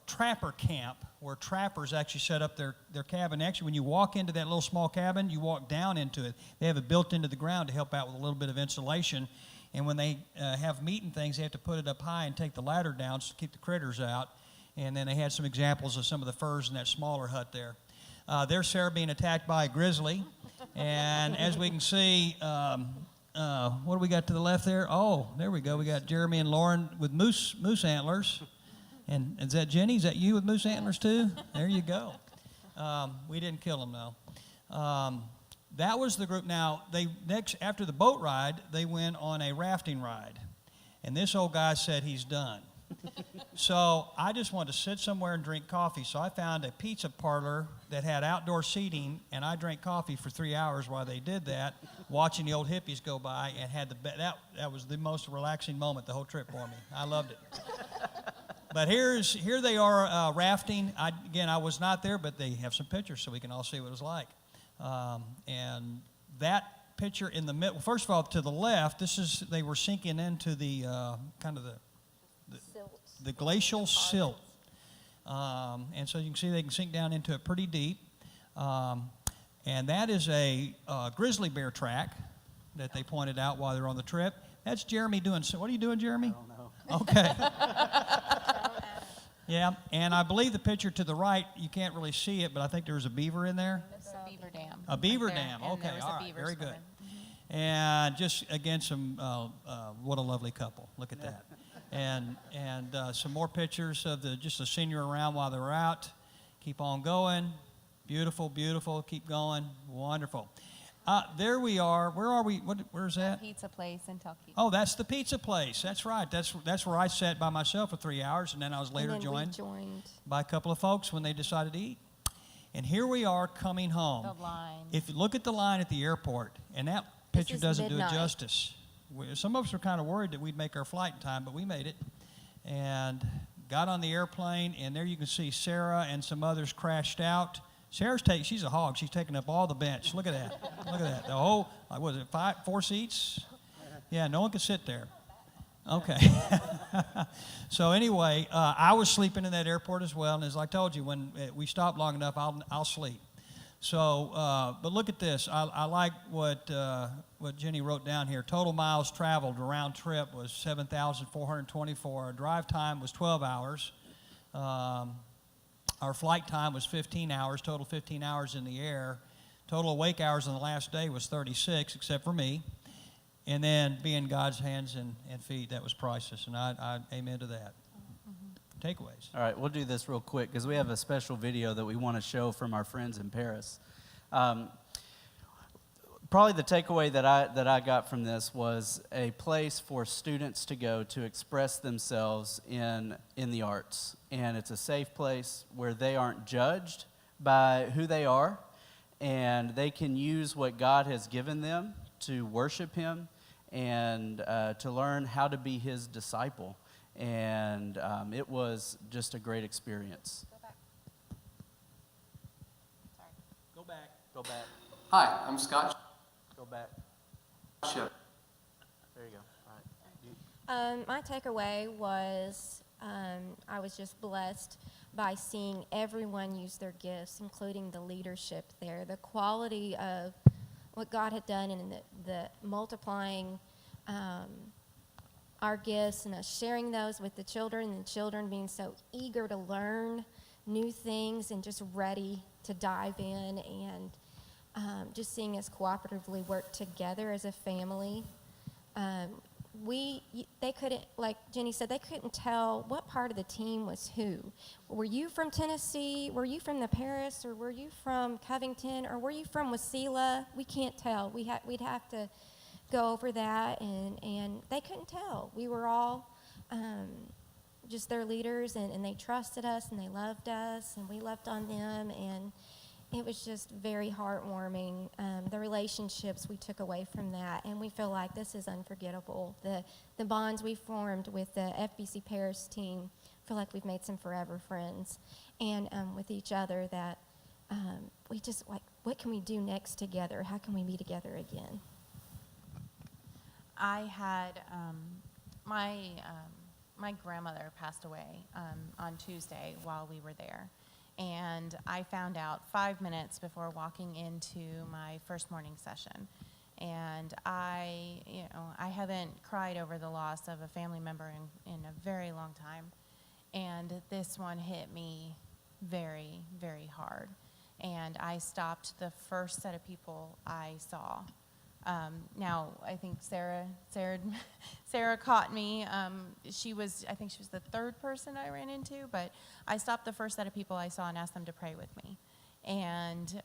trapper camp where trappers actually set up their cabin. Actually, when you walk into that little small cabin, you walk down into it. They have it built into the ground to help out with a little bit of insulation. And when they have meat and things, they have to put it up high and take the ladder down to keep the critters out. And then they had some examples of some of the furs in that smaller hut there. There's Sarah being attacked by a grizzly. And as we can see, what do we got to the left there? Oh, there we go. We got Jeremy and Lauren with moose antlers. And is that Jenny? Is that you with moose antlers too? There you go. We didn't kill them though. That was the group. Now, after the boat ride, they went on a rafting ride. And this old guy said he's done. So I just wanted to sit somewhere and drink coffee. So I found a pizza parlor that had outdoor seating, and I drank coffee for 3 hours while they did that, watching the old hippies go by, and had that was the most relaxing moment the whole trip for me. I loved it. But here they are rafting. I was not there, but they have some pictures so we can all see what it was like. And that picture in the middle, first of all, to the left, they were sinking into the kind of the glacial silt. And so you can see they can sink down into it pretty deep. And that is a grizzly bear track that they pointed out while they were on the trip. That's Jeremy doing. So what are you doing, Jeremy? I don't know. Okay. Yeah, and I believe the picture to the right, you can't really see it, but I think there was a beaver in there. It's a beaver dam. A beaver right there, dam. and Okay, there was a all right, beaver very good. swimming. And just again, what a lovely couple. Look at that. And some more pictures of just the scenery around while they were out. Keep on going. Beautiful, beautiful. Keep going. Wonderful. There we are. Where are we? Where's that? Pizza place in Tulkey. Oh, that's the pizza place. That's right. That's where I sat by myself for 3 hours, and then I was later And then we joined joined. by a couple of folks when they decided to eat. And here we are coming home. The line. If you look at the line at the airport, and that picture is doesn't midnight. do it justice. Some of us were kind of worried that we'd make our flight in time, but we made it. And got on the airplane, and there you can see Sarah and some others crashed out. She's a hog. She's taking up all the bench. Look at that. Look at that. The whole, was it 4 seats? Yeah, no one could sit there. Okay. So anyway, I was sleeping in that airport as well. And as I told you, when we stop long enough, I'll sleep. So, but look at this. I like what Jenny wrote down here. Total miles traveled round trip was 7,424. Our drive time was 12 hours. Our flight time was 15 hours, total 15 hours in the air. Total awake hours on the last day was 36, except for me. And then being God's hands and feet, that was priceless. And I amen to that. Takeaways. All right, we'll do this real quick because we have a special video that we want to show from our friends in Paris. Probably the takeaway that I got from this was a place for students to go to express themselves in the arts. And it's a safe place where they aren't judged by who they are, and they can use what God has given them to worship Him and to learn how to be His disciple. And it was just a great experience. Go back. Go back. Hi, I'm Scott Go back. Ship. There you go. All right. My takeaway was I was just blessed by seeing everyone use their gifts, including the leadership there. The quality of what God had done and the multiplying our gifts and us sharing those with the children, and the children being so eager to learn new things and just ready to dive in, and just seeing us cooperatively work together as a family. They couldn't, like Jenny said, they couldn't tell what part of the team was who. Were you from Tennessee? Were you from the Paris? Or were you from Covington? Or were you from Wasilla? We can't tell. We'd have to go over that, and they couldn't tell. We were all just their leaders, and they trusted us, and they loved us, and we loved on them, and it was just very heartwarming, the relationships we took away from that, and we feel like this is unforgettable. The bonds we formed with the FBC Paris team, I feel like we've made some forever friends, and with each other that we just, like, what can we do next together? How can we be together again? I had my grandmother passed away on Tuesday while we were there, and I found out 5 minutes before walking into my first morning session. And I haven't cried over the loss of a family member in a very long time, and this one hit me very, very hard. And I stopped the first set of people I saw. Now, I think Sarah caught me. I think she was the third person I ran into, but I stopped the first set of people I saw and asked them to pray with me. And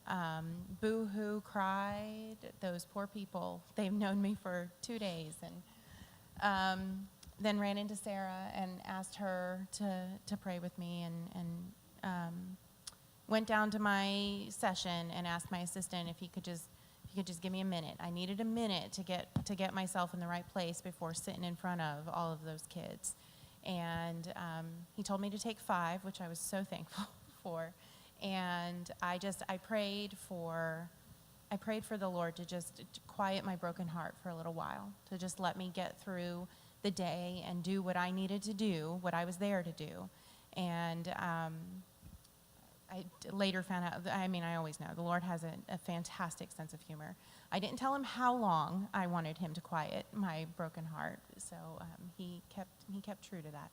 boo-hoo cried, those poor people. They've known me for 2 days. And then ran into Sarah and asked her to pray with me, and went down to my session and asked my assistant if he could just give me a minute. I needed a minute to get myself in the right place before sitting in front of all of those kids. And he told me to take 5, which I was so thankful for. And I prayed for the Lord to just quiet my broken heart for a little while, to just let me get through the day and do what I needed to do, what I was there to do. And I later found out, I always know, the Lord has a fantastic sense of humor. I didn't tell him how long I wanted him to quiet my broken heart, so he kept true to that.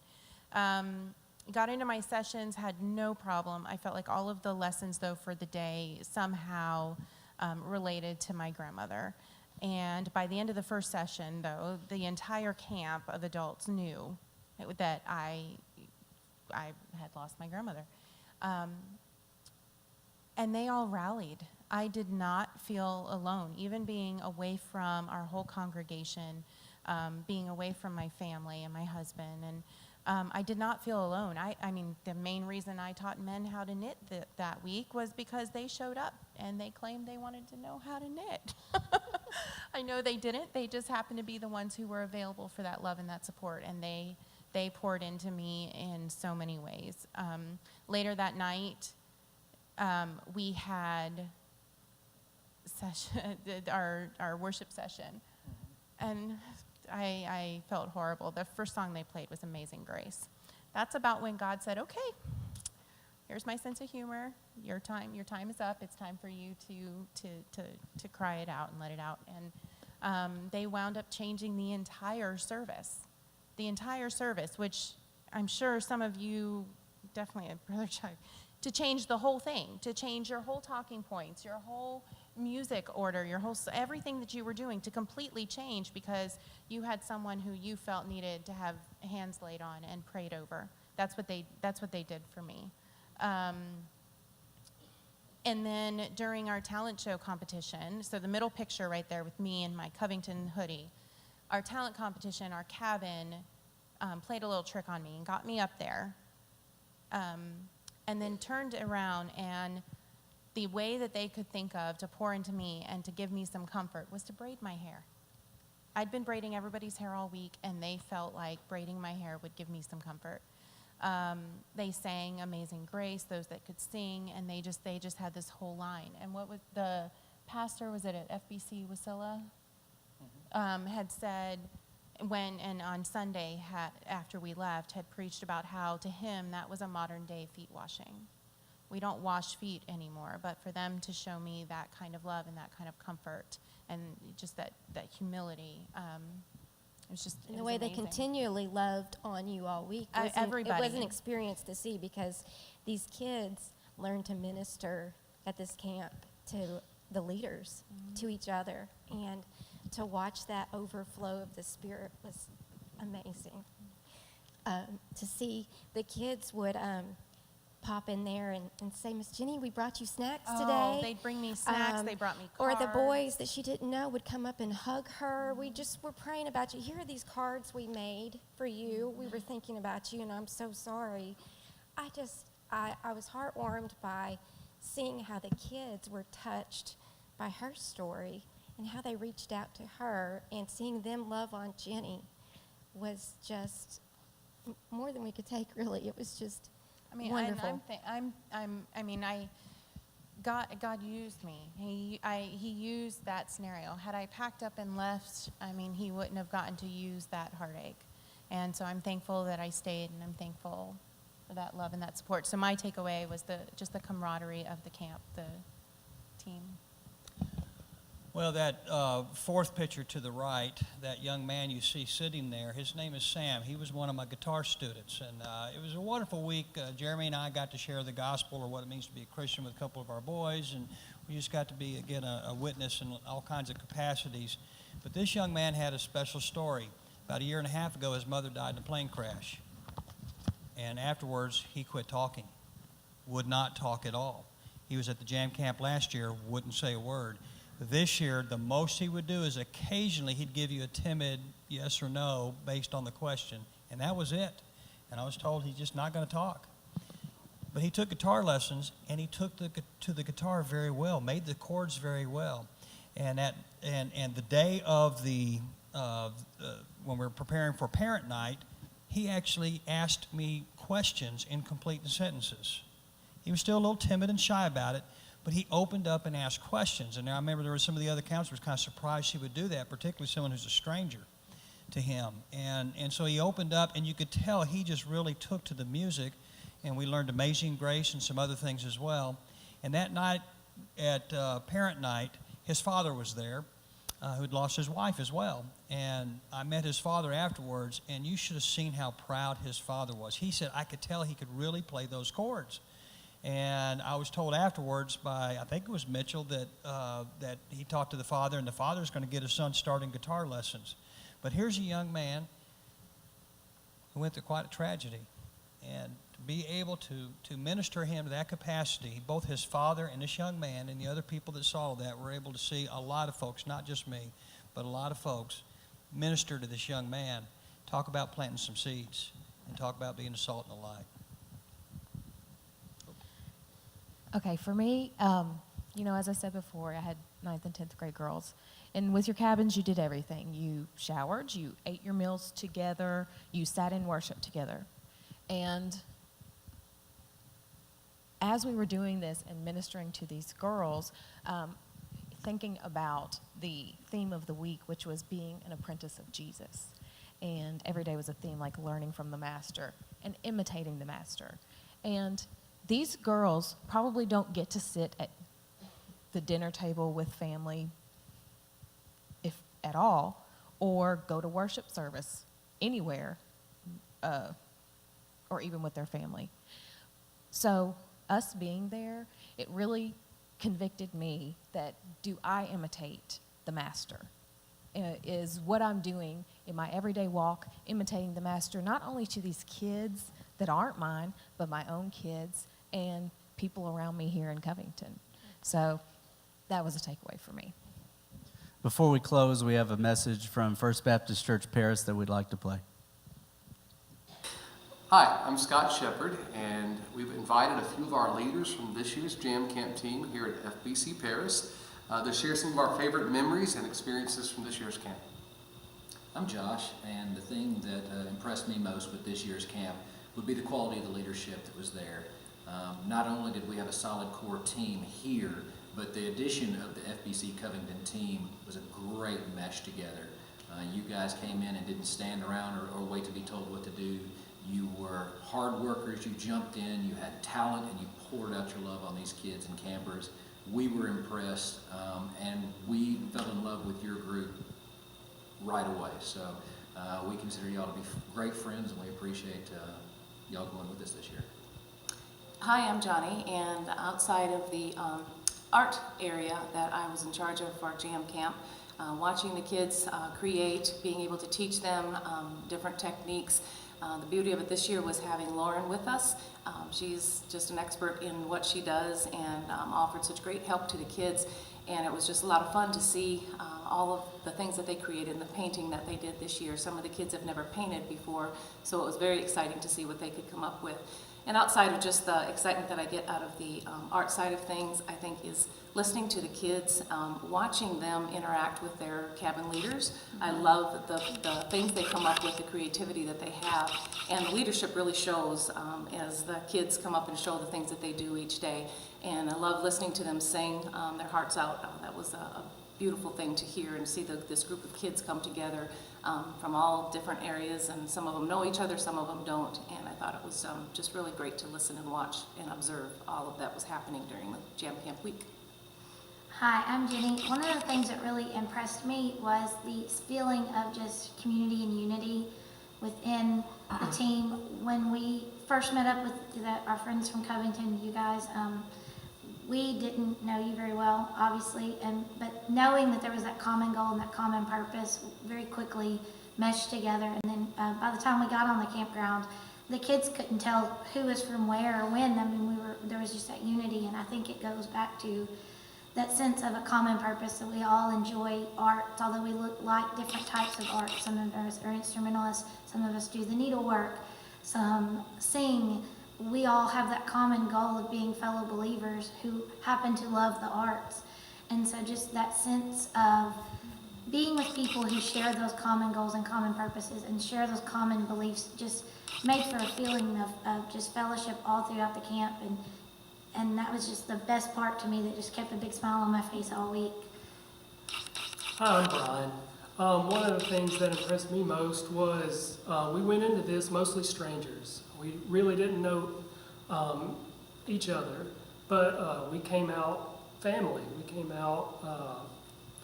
Got into my sessions, had no problem. I felt like all of the lessons, though, for the day somehow related to my grandmother. And by the end of the first session, though, the entire camp of adults knew that I had lost my grandmother. And they all rallied. I did not feel alone, even being away from our whole congregation, being away from my family and my husband. And I did not feel alone. The main reason I taught men how to knit that week was because they showed up and they claimed they wanted to know how to knit. I know they didn't. They just happened to be the ones who were available for that love and that support, and they poured into me in so many ways. Later that night, we had our worship session, and I felt horrible. The first song they played was Amazing Grace. That's about when God said, okay, here's my sense of humor. Your time is up. It's time for you to cry it out and let it out. And they wound up changing the entire service, which I'm sure some of you, definitely, Brother Chuck, to change the whole thing, to change your whole talking points, your whole music order, everything that you were doing to completely change because you had someone who you felt needed to have hands laid on and prayed over. That's what they did for me. And then during our talent show competition, so the middle picture right there with me in my Covington hoodie, our talent competition, our cabin played a little trick on me and got me up there. And then turned around, and the way that they could think of to pour into me and to give me some comfort was to braid my hair. I'd been braiding everybody's hair all week, and they felt like braiding my hair would give me some comfort. They sang Amazing Grace, those that could sing, and they just had this whole line. And what was the pastor, was it at FBC Wasilla, had said, on Sunday, after we left, had preached about how to him that was a modern day feet washing. We don't wash feet anymore, but for them to show me that kind of love and that kind of comfort and just that humility, it was just And the way amazing. they continually loved on you all week. Everybody. It was an experience to see because these kids learned to minister at this camp to the leaders, to each other, and to watch that overflow of the Spirit was amazing. To see the kids would pop in there and say, Miss Jenny, we brought you snacks Oh, today. they'd bring me snacks. They brought me Or cards. the boys that she didn't know would come up and hug her. We just were praying about you. Here are these cards we made for you. We were thinking about you, and I'm so sorry. I was heartwarmed by seeing how the kids were touched by her story and how they reached out to her, and seeing them love on Jenny was just more than we could take, really. It was just wonderful. God used me. He used that scenario. Had I packed up and left, he wouldn't have gotten to use that heartache. And so I'm thankful that I stayed, and I'm thankful for that love and that support. So my takeaway was just the camaraderie of the camp, the team. Well, that fourth picture to the right, that young man you see sitting there, his name is Sam. He was one of my guitar students, and it was a wonderful week. Jeremy and I got to share the gospel, or what it means to be a Christian, with a couple of our boys, and we just got to be, again, a witness in all kinds of capacities. But this young man had a special story. About a year and a half ago, his mother died in a plane crash, and afterwards, he quit talking, would not talk at all. He was at the Jam Camp last year, wouldn't say a word. This year, the most he would do is occasionally he'd give you a timid yes or no based on the question, and that was it. And I was told he's just not going to talk. But he took guitar lessons, and he took to the guitar very well, made the chords very well. And the day of when we were preparing for parent night, he actually asked me questions in complete sentences. He was still a little timid and shy about it, but he opened up and asked questions. And I remember there were some of the other counselors kind of surprised he would do that, particularly someone who's a stranger to him. And so he opened up, and you could tell he just really took to the music, and we learned Amazing Grace and some other things as well. And that night at parent night, his father was there, who'd lost his wife as well. And I met his father afterwards, and you should have seen how proud his father was. He said, I could tell he could really play those chords. And I was told afterwards by, I think it was Mitchell, that he talked to the father, and the father's going to get his son starting guitar lessons. But here's a young man who went through quite a tragedy. And to be able to minister him to that capacity, both his father and this young man and the other people that saw that were able to see a lot of folks, not just me, but a lot of folks minister to this young man. Talk about planting some seeds, and talk about being a salt and a light. Okay, for me, as I said before, I had 9th and 10th grade girls. And with your cabins, you did everything. You showered, you ate your meals together, you sat in worship together. And as we were doing this and ministering to these girls, thinking about the theme of the week, which was being an apprentice of Jesus. And every day was a theme like learning from the master and imitating the master. And these girls probably don't get to sit at the dinner table with family, if at all, or go to worship service anywhere, or even with their family. So us being there, it really convicted me that do I imitate the master? Is what I'm doing in my everyday walk imitating the master, not only to these kids that aren't mine, but my own kids and people around me here in Covington. So that was a takeaway for me. Before we close, we have a message from First Baptist Church Paris that we'd like to play. Hi, I'm Scott Shepard, and we've invited a few of our leaders from this year's Jam Camp team here at FBC Paris to share some of our favorite memories and experiences from this year's camp. I'm Josh, and the thing that impressed me most with this year's camp would be the quality of the leadership that was there. Not only did we have a solid core team here, but the addition of the FBC Covington team was a great mesh together. You guys came in and didn't stand around or wait to be told what to do. You were hard workers, you jumped in, you had talent, and you poured out your love on these kids and campers. We were impressed, and we fell in love with your group right away. So we consider y'all to be great friends, and we appreciate y'all going with us this year. Hi, I'm Johnny, and outside of the art area that I was in charge of for our Jam Camp, watching the kids create, being able to teach them different techniques The beauty of it this year was having Lauren with us. She's just an expert in what she does and offered such great help to the kids. And it was just a lot of fun to see all of the things that they created and the painting that they did this year. Some of the kids have never painted before, so it was very exciting to see what they could come up with. And outside of just the excitement that I get out of the art side of things, I think is listening to the kids, watching them interact with their cabin leaders. I love the things they come up with, the creativity that they have, and the leadership really shows as the kids come up and show the things that they do each day. And I love listening to them sing their hearts out. That was a beautiful thing to hear and see this group of kids come together from all different areas, and some of them know each other, some of them don't, and I thought it was just really great to listen and watch and observe all of that was happening during the Jam Camp week. Hi, I'm Jenny. One of the things that really impressed me was the feeling of just community and unity within the team. When we first met up with our friends from Covington, you guys, we didn't know you very well, obviously, but knowing that there was that common goal and that common purpose very quickly meshed together. And then by the time we got on the campground, the kids couldn't tell who was from where or when. I mean, there was just that unity, and I think it goes back to that sense of a common purpose, that we all enjoy art, although we like different types of art. Some of us are instrumentalists, some of us do the needlework, some sing. We all have that common goal of being fellow believers who happen to love the arts. And so just that sense of being with people who share those common goals and common purposes and share those common beliefs just made for a feeling of just fellowship all throughout the camp. And that was just the best part to me, that just kept a big smile on my face all week. Hi, I'm Brian. One of the things that impressed me most was we went into this mostly strangers. We really didn't know each other, but we came out family. We came out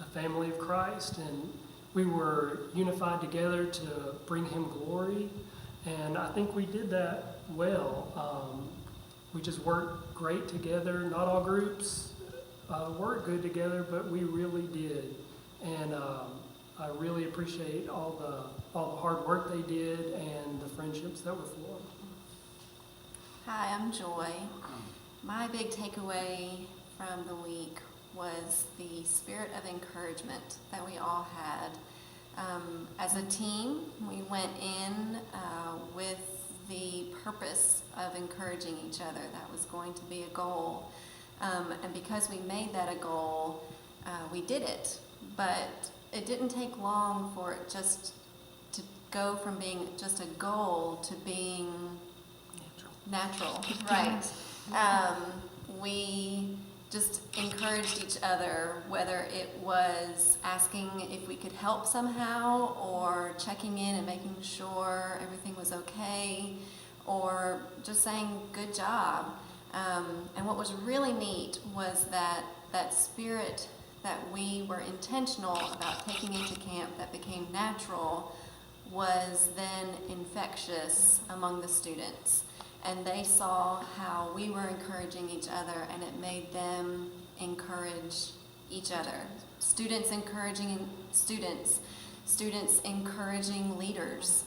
a family of Christ, and we were unified together to bring Him glory, and I think we did that well. We just worked great together. Not all groups work good together, but we really did, and I really appreciate all the hard work they did and the friendships that were formed. Hi, I'm Joy. My big takeaway from the week was the spirit of encouragement that we all had. As a team, we went in with the purpose of encouraging each other. That was going to be a goal. And because we made that a goal, we did it. But it didn't take long for it just to go from being just a goal to being natural, right. We just encouraged each other, whether it was asking if we could help somehow, or checking in and making sure everything was okay, or just saying good job. And what was really neat was that spirit that we were intentional about taking into camp, that became natural, was then infectious among the students. And they saw how we were encouraging each other, and it made them encourage each other. Students encouraging students, students encouraging leaders.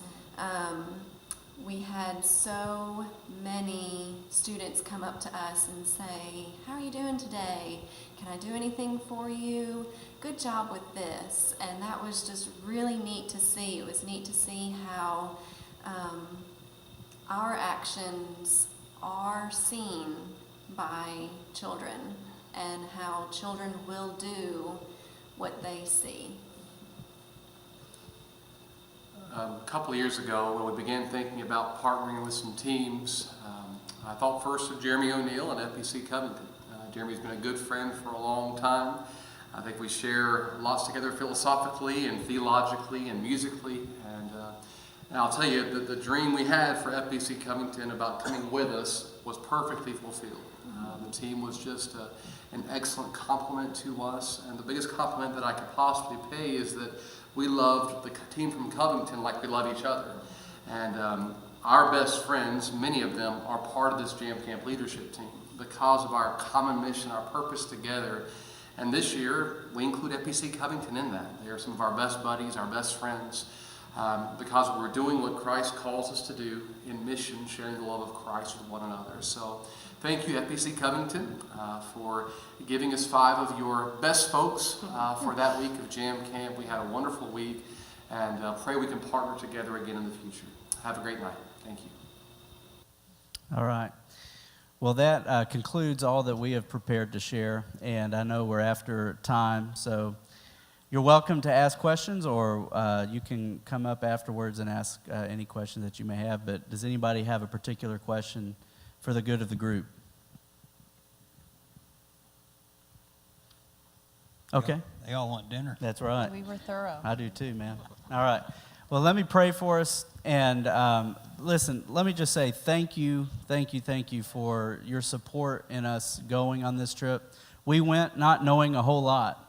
We had so many students come up to us and say, "How are you doing today? Can I do anything for you? Good job with this." And that was just really neat to see. It was neat to see how our actions are seen by children, and how children will do what they see. A couple of years ago, when we began thinking about partnering with some teams, I thought first of Jeremy O'Neill and FBC Covington. Jeremy's been a good friend for a long time. I think we share lots together philosophically and theologically and musically. And I'll tell you, the dream we had for FBC Covington about coming with us was perfectly fulfilled. The team was just an excellent compliment to us, and the biggest compliment that I could possibly pay is that we loved the team from Covington like we love each other. And our best friends, many of them, are part of this Jam Camp leadership team because of our common mission, our purpose together. And this year, we include FBC Covington in that. They are some of our best buddies, our best friends. because we're doing what Christ calls us to do in mission, sharing the love of Christ with one another. So thank you, FBC Covington, for giving us 5 of your best folks for that week of Jam Camp. We had a wonderful week, and pray we can partner together again in the future. Have a great night. Thank you. All right. Well, that concludes all that we have prepared to share, and I know we're after time, so you're welcome to ask questions, or you can come up afterwards and ask any questions that you may have. But does anybody have a particular question for the good of the group? Okay. They all want dinner. That's right. We were thorough. I do too, man. All right. Well, let me pray for us. And listen, let me just say thank you for your support in us going on this trip. We went not knowing a whole lot,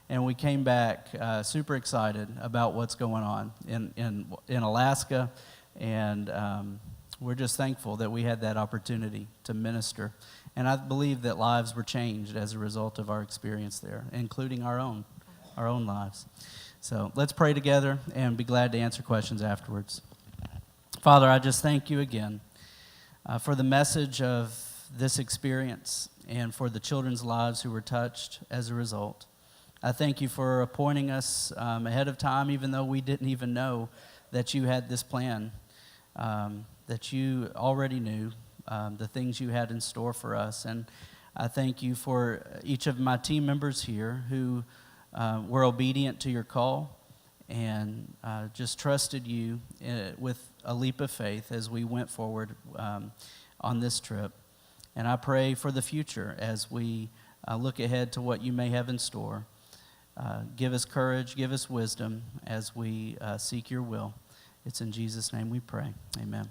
and we came back super excited about what's going on in Alaska. And we're just thankful that we had that opportunity to minister. And I believe that lives were changed as a result of our experience there, including our own lives. So let's pray together and be glad to answer questions afterwards. Father, I just thank you again for the message of this experience and for the children's lives who were touched as a result. I thank you for appointing us ahead of time, even though we didn't even know that you had this plan, that you already knew the things you had in store for us. And I thank you for each of my team members here who were obedient to your call and just trusted you with a leap of faith as we went forward on this trip. And I pray for the future as we look ahead to what you may have in store. Give us courage, give us wisdom as we seek your will. It's in Jesus' name we pray. Amen.